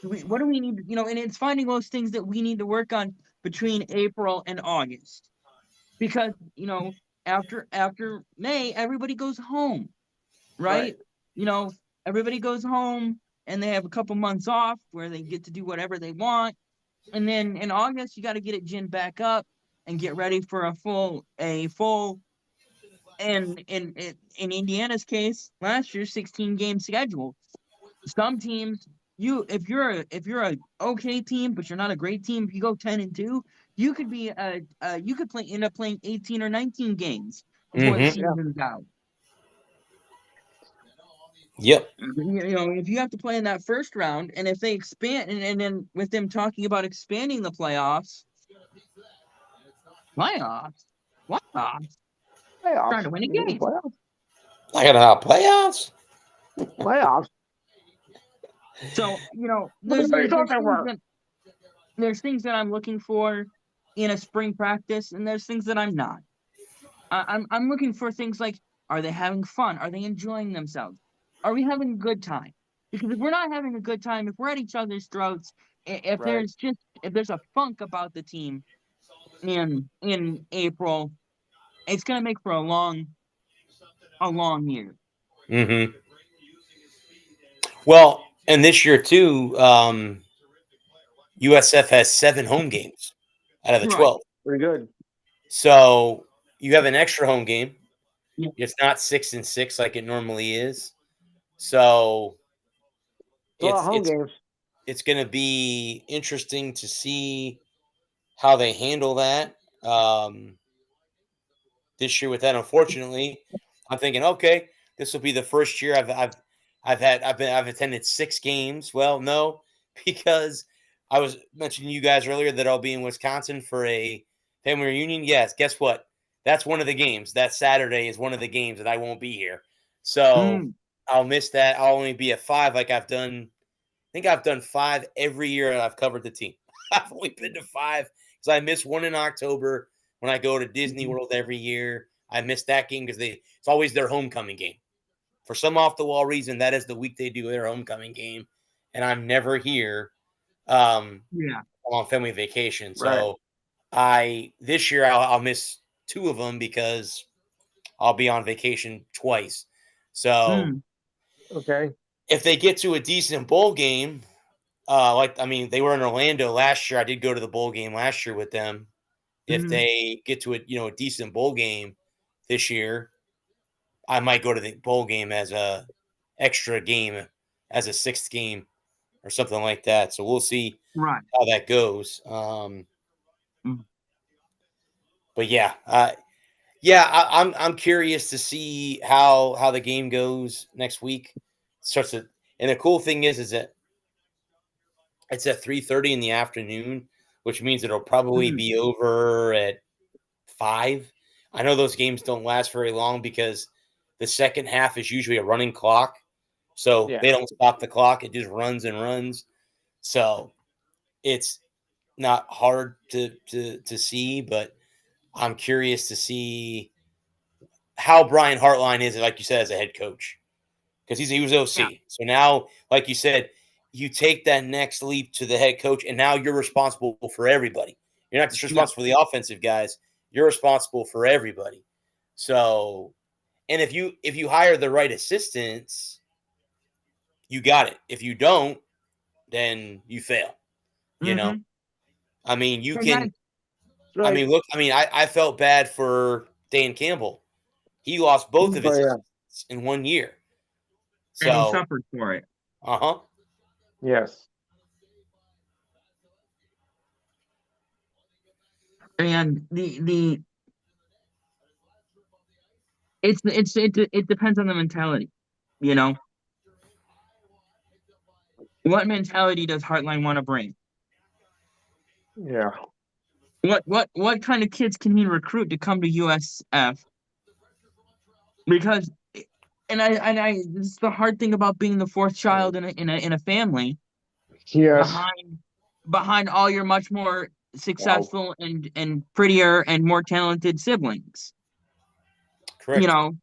Speaker 3: What do we need? And it's finding those things that we need to work on between April and August, because after May, everybody goes home, right? Everybody goes home and they have a couple months off where they get to do whatever they want, and then in August you got to get it ginned back up and get ready for a full. And in Indiana's case, last year 16-game schedule. Some teams, if you're a okay team, but you're not a great team, if you go 10-2, you could be you could end up playing 18 or 19 games before the
Speaker 1: Mm-hmm.
Speaker 3: season's out.
Speaker 1: Yep.
Speaker 3: If you have to play in that first round, and if they expand, and then with them talking about expanding the playoffs, trying to win a game.
Speaker 1: I got about playoffs.
Speaker 2: Playoffs.
Speaker 3: So there's things that I'm looking for in a spring practice, and there's things that I'm not. I'm looking for things like, are they having fun? Are they enjoying themselves? Are we having a good time? Because if we're not having a good time, if we're at each other's throats, if there's a funk about the team in April, it's gonna make for a long year.
Speaker 1: Mm-hmm. Well, and this year too, USF has 7 home games out of the 12.
Speaker 2: Pretty good.
Speaker 1: So you have an extra home game.
Speaker 3: Yeah.
Speaker 1: It's not 6 and 6 like it normally is. So
Speaker 2: home games.
Speaker 1: It's going to be interesting to see how they handle that this year. With that, unfortunately, I'm thinking, okay, this will be the first year I've attended 6 games. Well, no, because I was mentioning to you guys earlier that I'll be in Wisconsin for a family reunion. Yes, guess what? That's one of the games. That Saturday is one of the games that I won't be here. So I'll miss that. I'll only be at 5 like I've done. I think I've done 5 every year that I've covered the team. I've only been to 5 because I miss one in October when I go to Disney World every year. I miss that game because it's always their homecoming game. For some off the wall reason, that is the week they do their homecoming game, and I'm never here. I'm on family vacation, so this year I'll miss 2 of them because I'll be on vacation twice. So
Speaker 2: okay,
Speaker 1: if they get to a decent bowl game, they were in Orlando last year. I did go to the bowl game last year with them. If they get to a decent bowl game this year, I might go to the bowl game as a extra game, as a 6th game or something like that. So we'll see how that goes. But yeah, I'm curious to see how the game goes next week. starts at, and the cool thing is that it's at 3:30 in the afternoon, which means it'll probably be over at 5. I know those games don't last very long because the second half is usually a running clock. So
Speaker 2: Yeah.
Speaker 1: they don't stop the clock. It just runs and runs. So it's not hard to see, but I'm curious to see how Brian Hartline is, like you said, as a head coach. Because he was OC.
Speaker 3: Yeah.
Speaker 1: So now, like you said, you take that next leap to the head coach, and now you're responsible for everybody. You're not just responsible for the offensive guys, you're responsible for everybody. So, and if you hire the right assistants, you got it. If you don't, then you fail. You know, I mean, you can. I mean, look. I mean, I felt bad for Dan Campbell. He lost both of his assistants in 1 year. So,
Speaker 3: and he suffered for it.
Speaker 2: Yes.
Speaker 3: And it depends on the mentality, you know. What mentality does Heartline want to bring?
Speaker 2: Yeah.
Speaker 3: What kind of kids can he recruit to come to USF? Because, and I this is the hard thing about being the fourth child in a family.
Speaker 2: Yes.
Speaker 3: Behind all your much more successful and prettier and more talented siblings.
Speaker 1: correct.
Speaker 3: You know.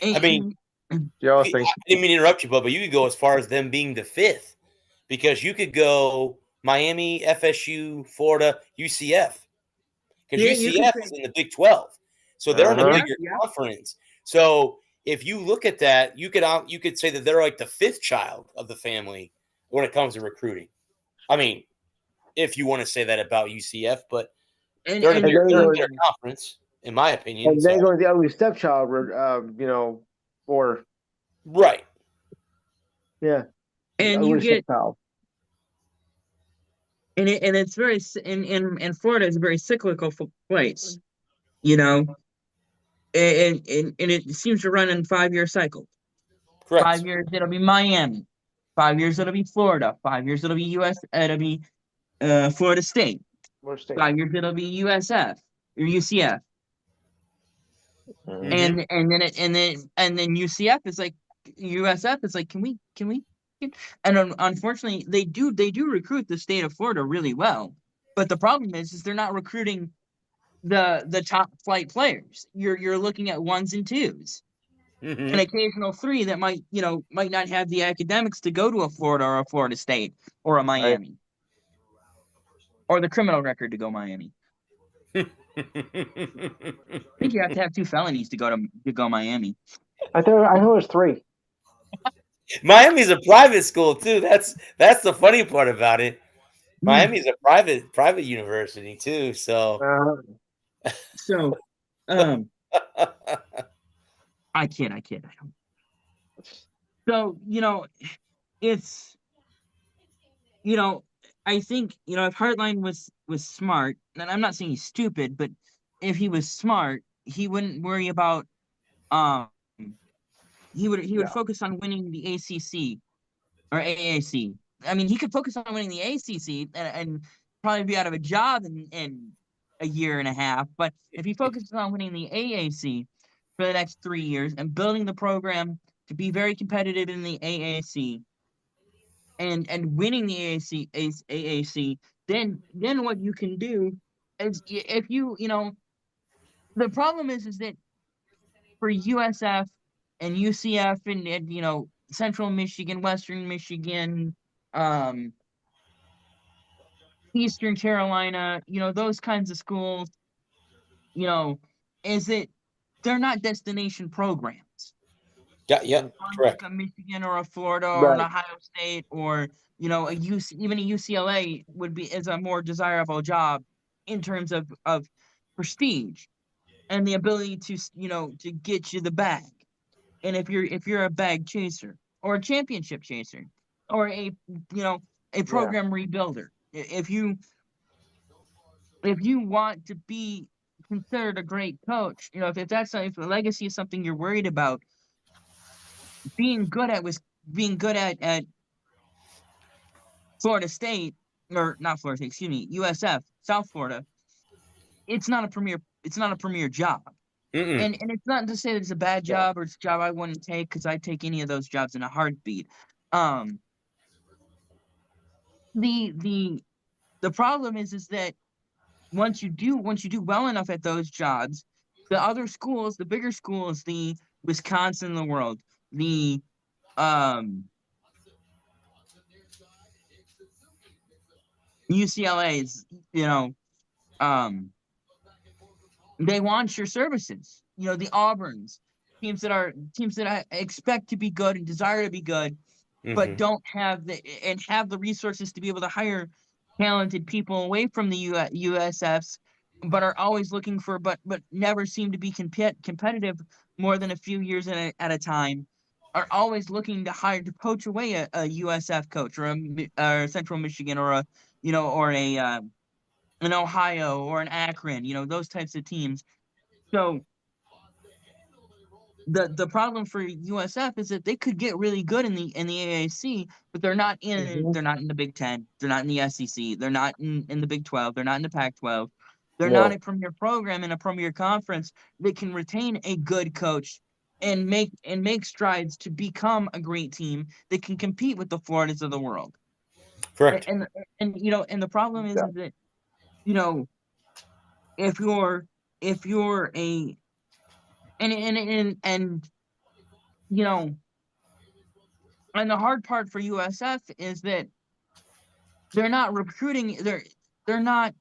Speaker 1: I mean, I
Speaker 2: Yeah,
Speaker 1: didn't mean to interrupt you, Bub, but you could go as far as them being the 5th, because you could go Miami, FSU, Florida, UCF, because UCF is in the Big 12, so they're in a bigger conference. So if you look at that, you could say that they're like the 5th child of the family when it comes to recruiting. I mean, if you want to say that about UCF, but they're in a bigger conference, in my opinion.
Speaker 2: And then going the ugly stepchild, or
Speaker 1: right.
Speaker 2: Yeah.
Speaker 3: And you get and it's very in Florida is a very cyclical place, you know, and it seems to run in 5-year cycles.
Speaker 1: Correct.
Speaker 3: 5 years it'll be Miami, 5 years it'll be Florida, 5 years it'll be Florida State, 5 years it'll be USF or UCF, and then UCF is like USF is like can we. And unfortunately, they do recruit the state of Florida really well, but the problem is they're not recruiting the top flight players. You're looking at 1s and 2s, an occasional 3 that might not have the academics to go to a Florida or a Florida State or a Miami, or the criminal record to go Miami. I think you have to have 2 felonies to go Miami.
Speaker 2: I thought it was 3.
Speaker 1: Miami's a private school too. That's the funny part about it. Miami's a private university too. So,
Speaker 3: I kid. I don't. So it's I think if Hartline was smart, and I'm not saying he's stupid, but if he was smart, he wouldn't worry about he would focus on winning the ACC or AAC. I mean, he could focus on winning the ACC and probably be out of a job in a year and a half. But if he focuses on winning the AAC for the next 3 years and building the program to be very competitive in the AAC and winning the AAC, then what you can do is if the problem is that for USF and UCF and Central Michigan, Western Michigan, Eastern Carolina, those kinds of schools, is that they're not destination programs.
Speaker 1: Yeah, correct.
Speaker 3: Like a Michigan or a Florida or an Ohio State or even a UCLA is a more desirable job in terms of prestige and the ability to to get you the bag. And if you're a bag chaser or a championship chaser or a program rebuilder, if you want to be considered a great coach, if the legacy is something you're worried about, being good at Florida State, or not Florida State, excuse me, USF, South Florida, it's not a premier job.
Speaker 1: Mm-mm.
Speaker 3: And it's not to say that it's a bad job or it's a job I wouldn't take, because I'd take any of those jobs in a heartbeat. The problem is that once you do well enough at those jobs, the other schools, the bigger schools, the Wisconsin of the world, the UCLA's, they want your services. The Auburns, teams that I expect to be good and desire to be good, but don't have the resources to be able to hire talented people away from the USFs, but are always looking for, but never seem to be competitive more than a few years at a time, are always looking to poach away a USF coach, or a Central Michigan, or an Ohio or an Akron, those types of teams. So the problem for USF is that they could get really good in the AAC, but they're not in the Big Ten, they're not in the SEC, they're not in the Big 12, they're not in the Pac-12, they're not a premier program in a premier conference that can retain a good coach and make strides to become a great team that can compete with the Floridas of the world.
Speaker 1: Correct.
Speaker 3: And the problem is that if you're a and and the hard part for USF is that they're not recruiting. They're not.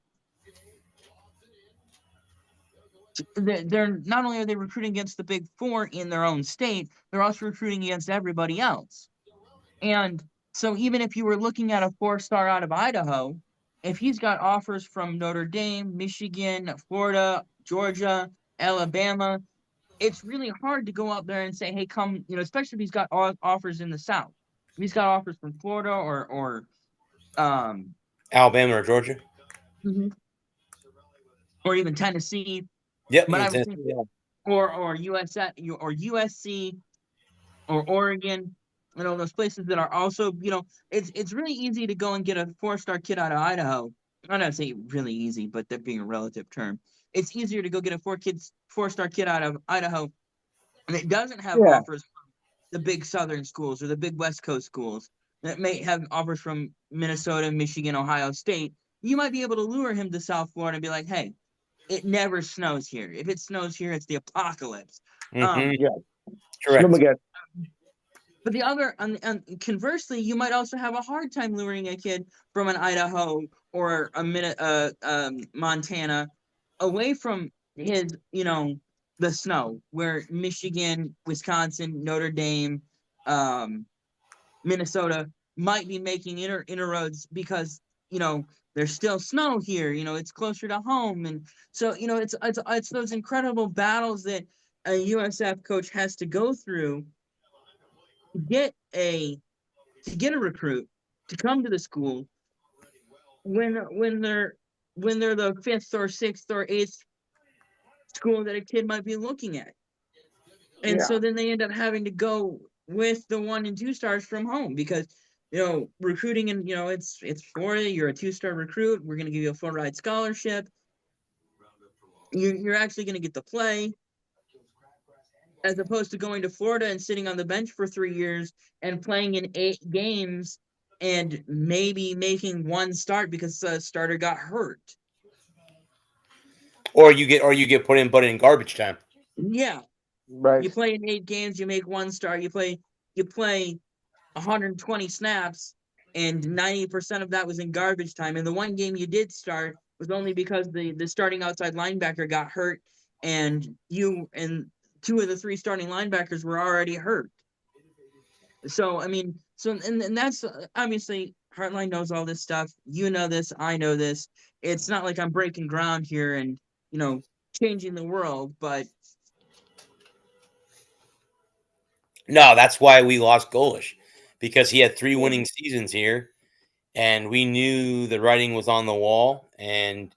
Speaker 3: They're not only are they recruiting against the Big Four in their own state, they're also recruiting against everybody else. And so even if you were looking at a 4-star out of Idaho, if he's got offers from Notre Dame, Michigan, Florida, Georgia, Alabama, it's really hard to go out there and say, hey, come, especially if he's got offers in the South. If he's got offers from Florida or
Speaker 1: Alabama or Georgia.
Speaker 3: Or even Tennessee.
Speaker 1: Yep.
Speaker 3: But I would think, or USC or Oregon, those places that are also, it's really easy to go and get a 4-star kid out of Idaho. I'm not saying really easy, but that being a relative term. It's easier to go get a 4-star kid out of Idaho, and it doesn't have offers from the big Southern schools or the big West Coast schools that may have offers from Minnesota, Michigan, Ohio State. You might be able to lure him to South Florida and be like, hey, it never snows here. If it snows here, it's the apocalypse.
Speaker 1: Correct.
Speaker 3: But the other, conversely, you might also have a hard time luring a kid from an Idaho or a Montana away from his, the snow, where Michigan, Wisconsin, Notre Dame, Minnesota might be making inroads because there's still snow here. It's closer to home, and so it's those incredible battles that a USF coach has to go through to get a recruit to come to the school when they're the 5th or 6th or 8th school that a kid might be looking at. And so then they end up having to go with the 1 and 2 stars from home because recruiting, and it's Florida, you're a 2-star recruit, we're going to give you a full ride scholarship, you're actually going to get to play, as opposed to going to Florida and sitting on the bench for 3 years and playing in 8 games and maybe making 1 start because the starter got hurt.
Speaker 1: Or you get put in garbage time.
Speaker 3: Yeah.
Speaker 2: Right.
Speaker 3: You play in 8 games, you make 1 start, you play 120 snaps, and 90% of that was in garbage time. And the 1 game you did start was only because the starting outside linebacker got hurt, and you and 2 of the 3 starting linebackers were already hurt. So, and that's obviously Hartline knows all this stuff. You know this, I know this. It's not like I'm breaking ground here and, changing the world, but
Speaker 1: no, that's why we lost Golish, because he had 3 winning seasons here, and we knew the writing was on the wall, and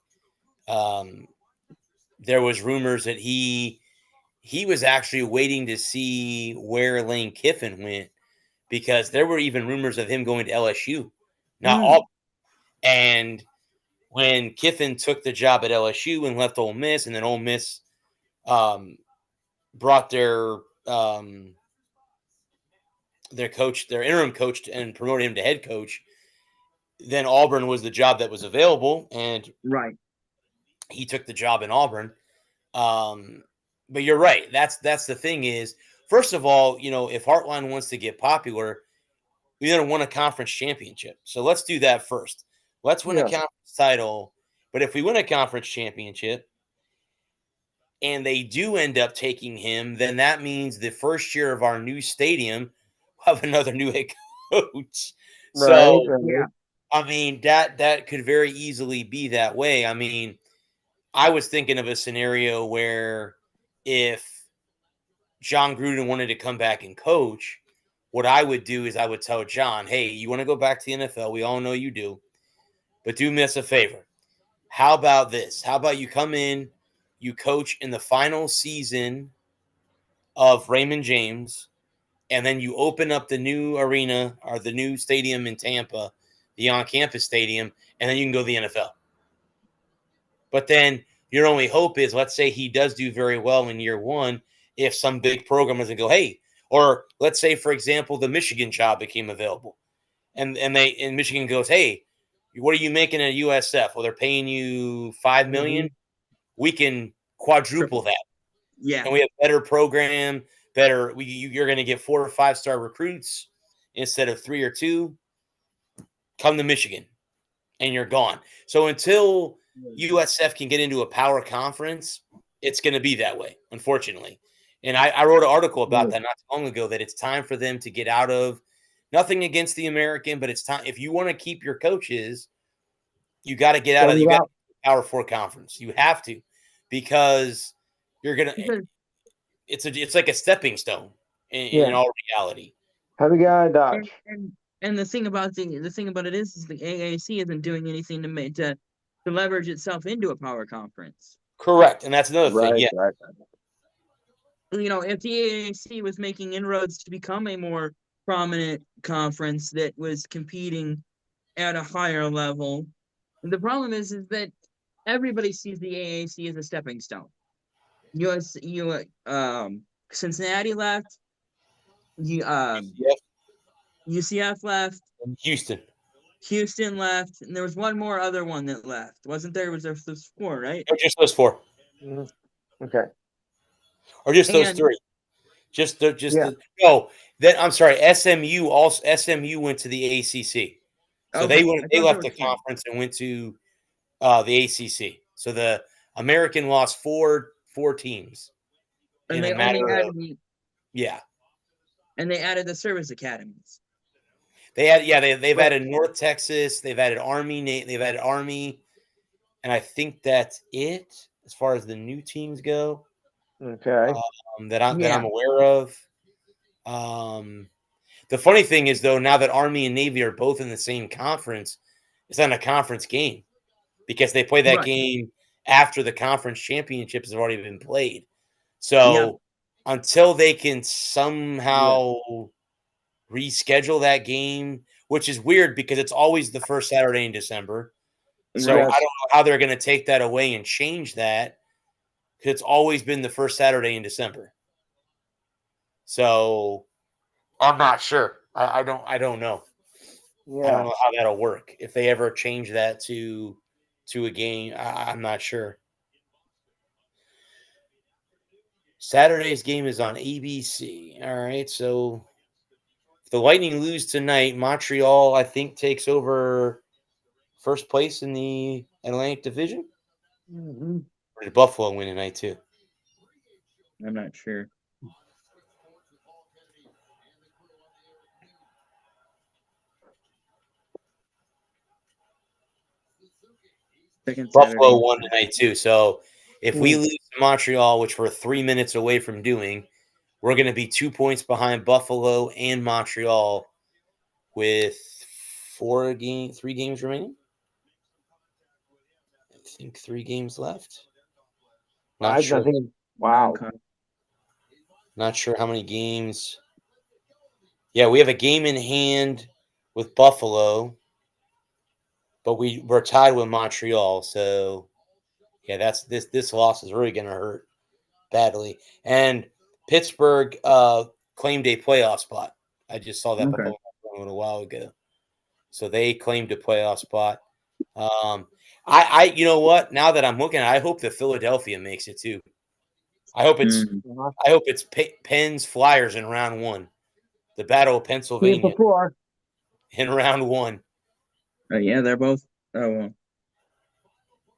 Speaker 1: there was rumors that he he was actually waiting to see where Lane Kiffin went because there were even rumors of him going to LSU, not all. And when Kiffin took the job at LSU and left Ole Miss, and then Ole Miss brought their coach, their interim coach, and promoted him to head coach, then Auburn was the job that was available, and
Speaker 3: Right.
Speaker 1: he took the job in Auburn. But you're right. That's the thing is, first of all, if Heartline wants to get popular, we got to win a conference championship. So let's do that first. Let's win a conference title. But if we win a conference championship and they do end up taking him, then that means the first year of our new stadium we'll have another new head coach. So
Speaker 3: Yeah.
Speaker 1: I mean, that could very easily be that way. I mean, I was thinking of a scenario where if John Gruden wanted to come back and coach, what I would do is I would tell John, hey, you want to go back to the NFL? We all know you do. But do me us a favor. How about this? How about you come in, you coach in the final season of Raymond James, and then you open up the new arena or the new stadium in Tampa, the on-campus stadium, and then you can go to the NFL. But then your only hope is, let's say he does do very well in year one, if some big program doesn't go, hey, or let's say, for example, the Michigan job became available, and Michigan goes, hey, what are you making at USF? Well, they're paying you $5 million. We can quadruple that.
Speaker 3: Yeah.
Speaker 1: And we have better program, better. You're going to get 4 or 5 star recruits instead of 3 or 2. Come to Michigan, and you're gone. So until USF can get into a power conference, it's going to be that way, unfortunately. And I wrote an article about that not too long ago, that it's time for them to get out of, nothing against the American, but it's time. If you want to keep your coaches, you got to get out of the Power 4 conference. You have to, because you're going to, it's like a stepping stone in all reality.
Speaker 2: Have a guy Dodge.
Speaker 3: And the thing about it is the AAC isn't doing anything to leverage itself into a power conference.
Speaker 1: Correct, and that's another thing. Yeah,
Speaker 2: Right.
Speaker 3: If the AAC was making inroads to become a more prominent conference that was competing at a higher level, the problem is that everybody sees the AAC as a stepping stone. Cincinnati left. UCF left. Houston left, and there was one more other one that left, wasn't there? There's 4, right?
Speaker 1: Or just those 4.
Speaker 2: Okay.
Speaker 1: Or just those 3. I'm sorry. SMU went to the ACC, so they left the conference and went to the ACC. So the American lost 4 teams,
Speaker 3: and they only added and they added the service academies.
Speaker 1: They've added North Texas, they've added Army, and I think that's it as far as the new teams go.
Speaker 2: Okay.
Speaker 1: That I'm aware of. The funny thing is, though, now that Army and Navy are both in the same conference, it's not a conference game because they play that game after the conference championships have already been played. So until they can somehow reschedule that game, which is weird because it's always the first Saturday in December. So I don't know how they're going to take that away and change that, because it's always been the first Saturday in December. So I'm not sure. I don't know. I don't know how that'll work. If they ever change that to a game, I'm not sure. Saturday's game is on ABC. All right, so if the Lightning lose tonight, Montreal, I think, takes over first place in the Atlantic Division. Or did Buffalo win tonight too?
Speaker 3: I'm not sure.
Speaker 1: Buffalo won tonight too. So if we lose to Montreal, which we're 3 minutes away from doing, we're going to be 2 points behind Buffalo and Montreal with 3 games remaining. I think 3 games left. Not sure.
Speaker 2: Wow.
Speaker 1: Not sure how many games. Yeah, we have a game in hand with Buffalo, but we're tied with Montreal. So yeah, that's this loss is really going to hurt badly. And Pittsburgh claimed a playoff spot. I just saw that
Speaker 3: Okay.
Speaker 1: before a little while ago. So they claimed a playoff spot. You know what? Now that I'm looking, I hope that Philadelphia makes it too. I hope it's
Speaker 3: Mm.
Speaker 1: I hope it's Pens Flyers in round one, the Battle of
Speaker 2: Seen it
Speaker 1: Pennsylvania
Speaker 2: before.
Speaker 1: in round one.
Speaker 3: Yeah, they're both. Oh, well.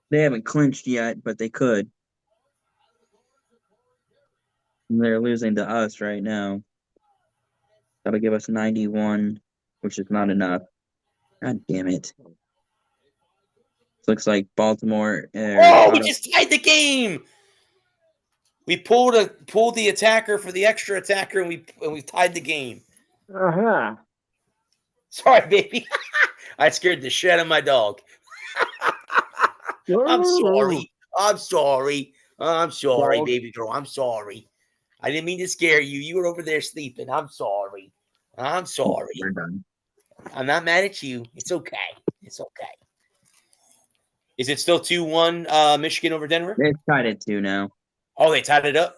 Speaker 3: They haven't clinched yet, but they could. They're losing to us right now. That'll give us 91, which is not enough. God damn it. Looks like Baltimore.
Speaker 1: Oh, we just tied the game. We pulled the attacker for the extra attacker, and we tied the game.
Speaker 2: Uh-huh.
Speaker 1: Sorry, baby. I scared the shit out of my dog. I'm sorry. I'm sorry. I'm sorry,
Speaker 2: Dog.
Speaker 1: baby girl. I'm sorry. I didn't mean to scare you. You were over there sleeping. I'm sorry. I'm sorry.
Speaker 3: We're done.
Speaker 1: I'm not mad at you. It's okay. It's okay. Is it still 2-1 Michigan over Denver?
Speaker 3: It's tied at 2 now.
Speaker 1: Oh, they tied it up?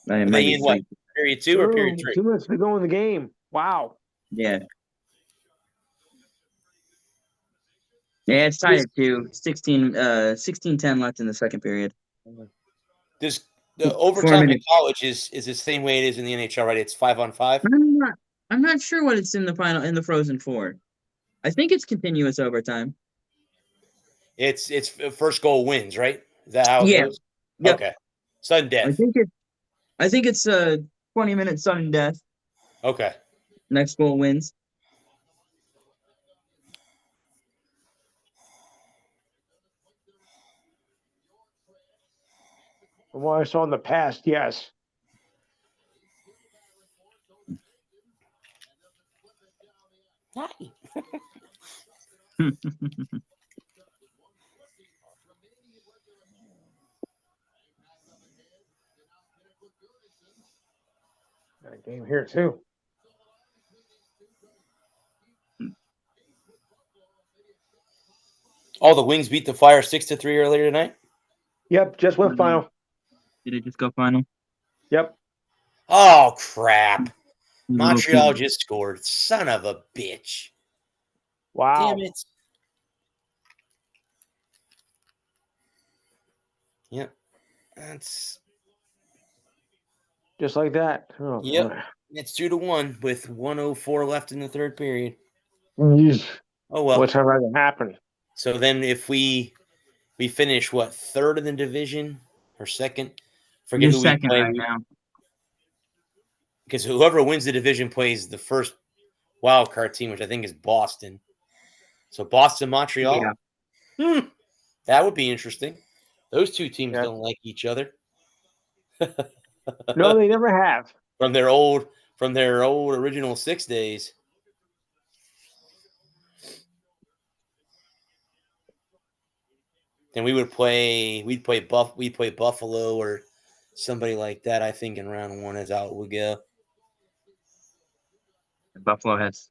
Speaker 3: It
Speaker 1: Are
Speaker 3: might
Speaker 1: they
Speaker 3: be
Speaker 1: in what?
Speaker 3: 3.
Speaker 1: Period 2 or period 3?
Speaker 2: 2 minutes to go in the game. Wow.
Speaker 3: Yeah. Yeah, it's tied at 2. 16-10 left in the second period.
Speaker 1: This the
Speaker 3: 4
Speaker 1: overtime in
Speaker 3: minutes.
Speaker 1: college is the same way it is in the NHL, right? It's 5-on-5.
Speaker 3: I'm not sure what it's in the Frozen Four. I think it's continuous overtime.
Speaker 1: It's first goal wins, right? Is that how it
Speaker 3: Yeah.
Speaker 1: goes?
Speaker 3: Yep.
Speaker 1: Okay. Sudden death.
Speaker 3: I think it's 20-minute sudden death.
Speaker 1: Okay.
Speaker 3: Next goal wins.
Speaker 2: From what I saw in the past, yes.
Speaker 1: Hi.
Speaker 2: Got a game here too.
Speaker 1: Oh, the Wings beat the Fire 6-3 earlier tonight.
Speaker 2: Yep, just went final.
Speaker 3: Did it just go final?
Speaker 2: Yep.
Speaker 1: Oh crap! Montreal
Speaker 3: Little
Speaker 1: just scored. Son of a bitch!
Speaker 2: Wow.
Speaker 1: Damn it! Yep. That's
Speaker 2: Just like that. Oh,
Speaker 1: Yep.
Speaker 2: boy.
Speaker 1: It's 2-1 with 1:04 left in the third period.
Speaker 2: Yeesh.
Speaker 1: Oh well.
Speaker 2: What's ever going to happen?
Speaker 1: So then, if we finish what, third in the division or second? Forget
Speaker 3: You're
Speaker 1: who we
Speaker 3: second
Speaker 1: play.
Speaker 3: right now.
Speaker 1: Because whoever wins the division plays the first wild card team, which I think is Boston. So Boston, Montreal.
Speaker 3: Yeah.
Speaker 1: That would be interesting. Those two teams
Speaker 2: Yep.
Speaker 1: don't like each other.
Speaker 2: No, they never have.
Speaker 1: from their old original 6 days. Then we'd play Buffalo or somebody like that, I think, in round one is how it would go.
Speaker 3: Buffalo has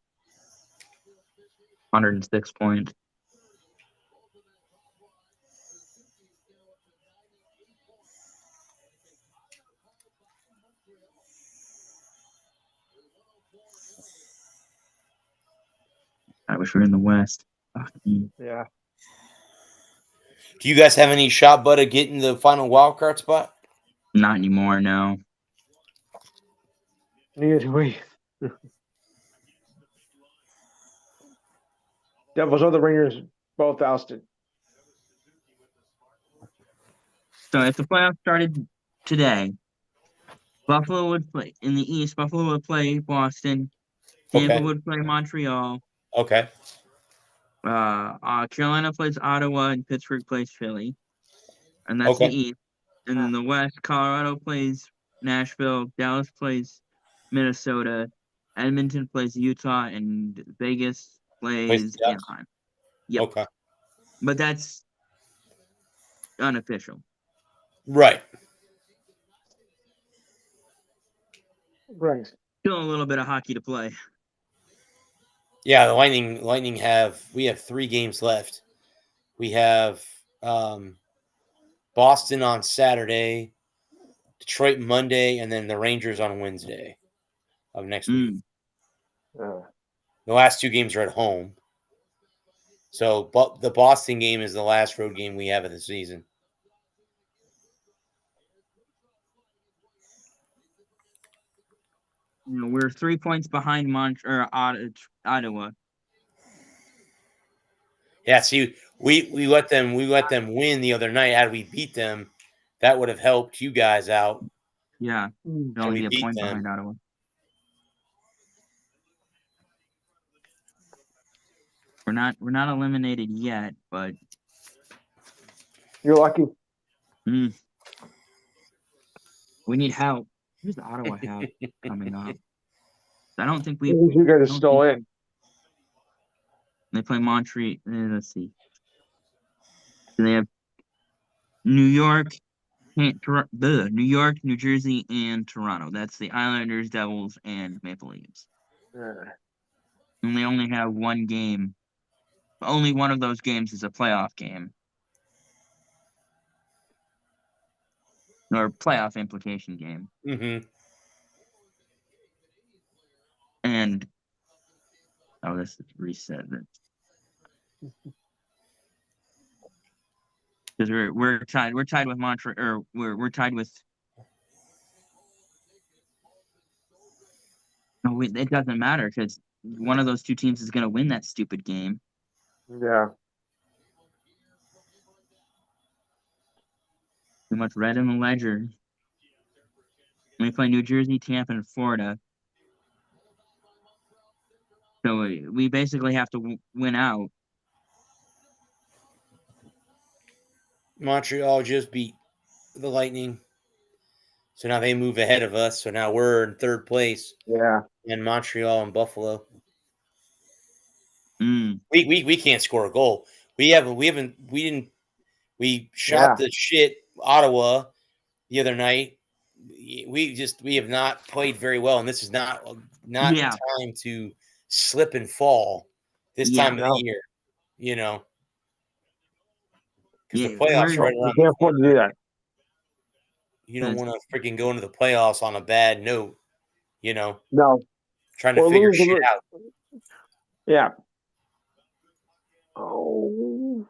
Speaker 3: 106 points. I wish we were in the West.
Speaker 2: Yeah.
Speaker 1: Do you guys have any shot but at getting the final wild card spot?
Speaker 3: Not anymore, no.
Speaker 2: Neither do we. Devils or the Rangers both ousted.
Speaker 3: So if the playoffs started today, Buffalo would play in the East. Buffalo would play Boston. Tampa
Speaker 1: Okay.
Speaker 3: would play Montreal.
Speaker 1: Okay.
Speaker 3: Carolina plays Ottawa and Pittsburgh plays Philly, and that's the
Speaker 1: Okay.
Speaker 3: East. And then the West, Colorado plays Nashville. Dallas plays Minnesota. Edmonton plays Utah, and Vegas plays
Speaker 1: Dallas.
Speaker 3: Anaheim. Yep.
Speaker 1: Okay.
Speaker 3: But that's unofficial.
Speaker 1: Right.
Speaker 2: Right.
Speaker 3: Still a little bit of hockey to play.
Speaker 1: Yeah, the Lightning have 3 games left. We have Boston on Saturday, Detroit Monday, and then the Rangers on Wednesday of next week. The last 2 games are at home. So the Boston game is the last road game we have of the season.
Speaker 3: We're 3 points behind Ottawa.
Speaker 1: Yeah, see, we let them win the other night. Had we beat them, that would have helped you guys out.
Speaker 3: Yeah,
Speaker 2: Mm.
Speaker 3: they'll only
Speaker 1: we
Speaker 3: be a
Speaker 1: beat
Speaker 3: point
Speaker 1: them.
Speaker 3: behind Ottawa. We're not eliminated yet, but
Speaker 2: You're lucky.
Speaker 3: we need help. Who's Ottawa have coming up? I don't think we.
Speaker 2: You guys are still in.
Speaker 3: They play Montreal. Let's see. So they have New York, New York, New Jersey, and Toronto. That's the Islanders, Devils, and Maple Leafs. And they only have one game. Only one of those games is a playoff game. Or playoff implication game.
Speaker 1: Mm-hmm.
Speaker 3: And this is reset. Because we're tied. We're tied with Montreal, or we're tied with. No, it doesn't matter because one of those two teams is going to win that stupid game.
Speaker 2: Yeah.
Speaker 3: Too much red in the ledger. We play New Jersey, Tampa, and Florida. So we basically have to win out.
Speaker 1: Montreal just beat the Lightning. So now they move ahead of us. So now we're in 3rd place.
Speaker 2: Yeah.
Speaker 1: And Montreal and Buffalo.
Speaker 3: Mm.
Speaker 1: We can't score a goal. We shot the shit Ottawa the other night. We have not played very well, and this is not time to slip and fall this time of the year, because the playoffs are right around.
Speaker 2: You can't afford to do that.
Speaker 1: You don't want to freaking go into the playoffs on a bad note,
Speaker 2: No.
Speaker 1: Trying to figure shit out.
Speaker 2: Yeah. Oh.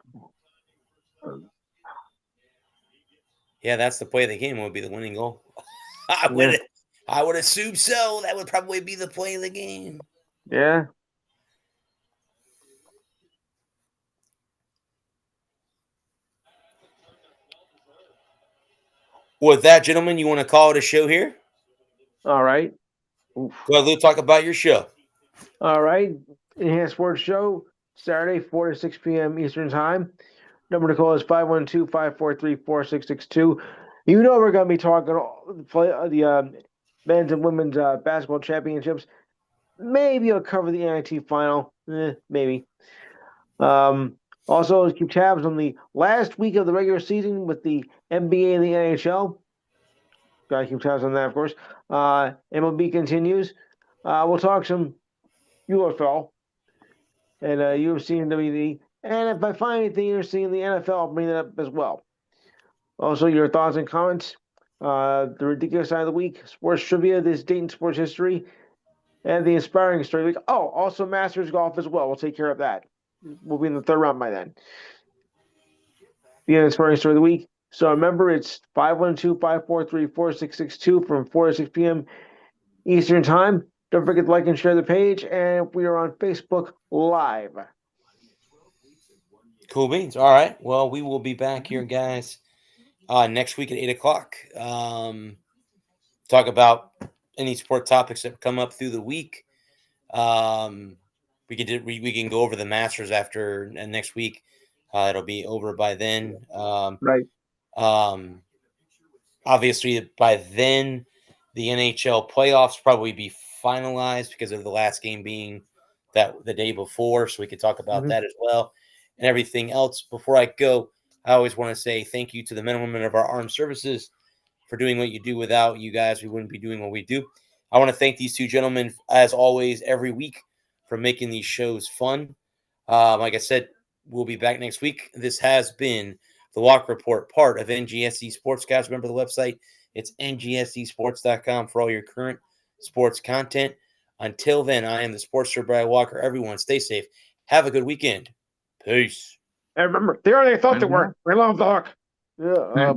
Speaker 1: Yeah, that's the play of the game. Would be the winning goal. I would assume so. That would probably be the play of the game.
Speaker 2: Yeah.
Speaker 1: With that, gentlemen, you want to call it a show here?
Speaker 2: All right.
Speaker 1: Oof. Go ahead, Lou. Talk about your show.
Speaker 2: All right. Enhanced Sports Show, Saturday, 4 to 6 p.m. Eastern Time. Number to call is 512-543-4662. You know we're going to be talking the men's and women's basketball championships. Maybe I'll cover the NIT final. Maybe. Also, keep tabs on the last week of the regular season with the NBA and the NHL. Gotta keep tabs on that, of course. MLB continues. We'll talk some UFL and UFC and WWE. And if I find anything interesting in the NFL, I'll bring that up as well. Also, your thoughts and comments. The ridiculous side of the week, sports trivia, this Dayton sports history, and the inspiring story of the week. Oh, also Masters golf as well. We'll take care of that. We'll be in the 3rd round by then. The inspiring story of the week. So remember, it's 512-543-4662 from 4 to 6 p.m. Eastern Time. Don't forget to like and share the page, and we are on Facebook Live.
Speaker 1: Cool beans. All right. Well, we will be back here, guys, next week at 8 o'clock. Talk about any sport topics that come up through the week. We can go over the Masters after next week. It'll be over by then.
Speaker 2: Right.
Speaker 1: Obviously, by then, the NHL playoffs probably be finalized because of the last game being the day before. So we could talk about that as well and everything else. Before I go, I always want to say thank you to the men and women of our armed services for doing what you do. Without you guys, we wouldn't be doing what we do. I want to thank these two gentlemen, as always, every week for making these shows fun. Like I said, we'll be back next week. This has been the Walker Report, part of NGSC Sportscast. Remember the website? It's ngscsports.com for all your current sports content. Until then, I am the Sports Sir Brad Walker. Everyone, stay safe. Have a good weekend. Peace.
Speaker 2: And remember, they already thought they were. We love the Hawk. Yeah.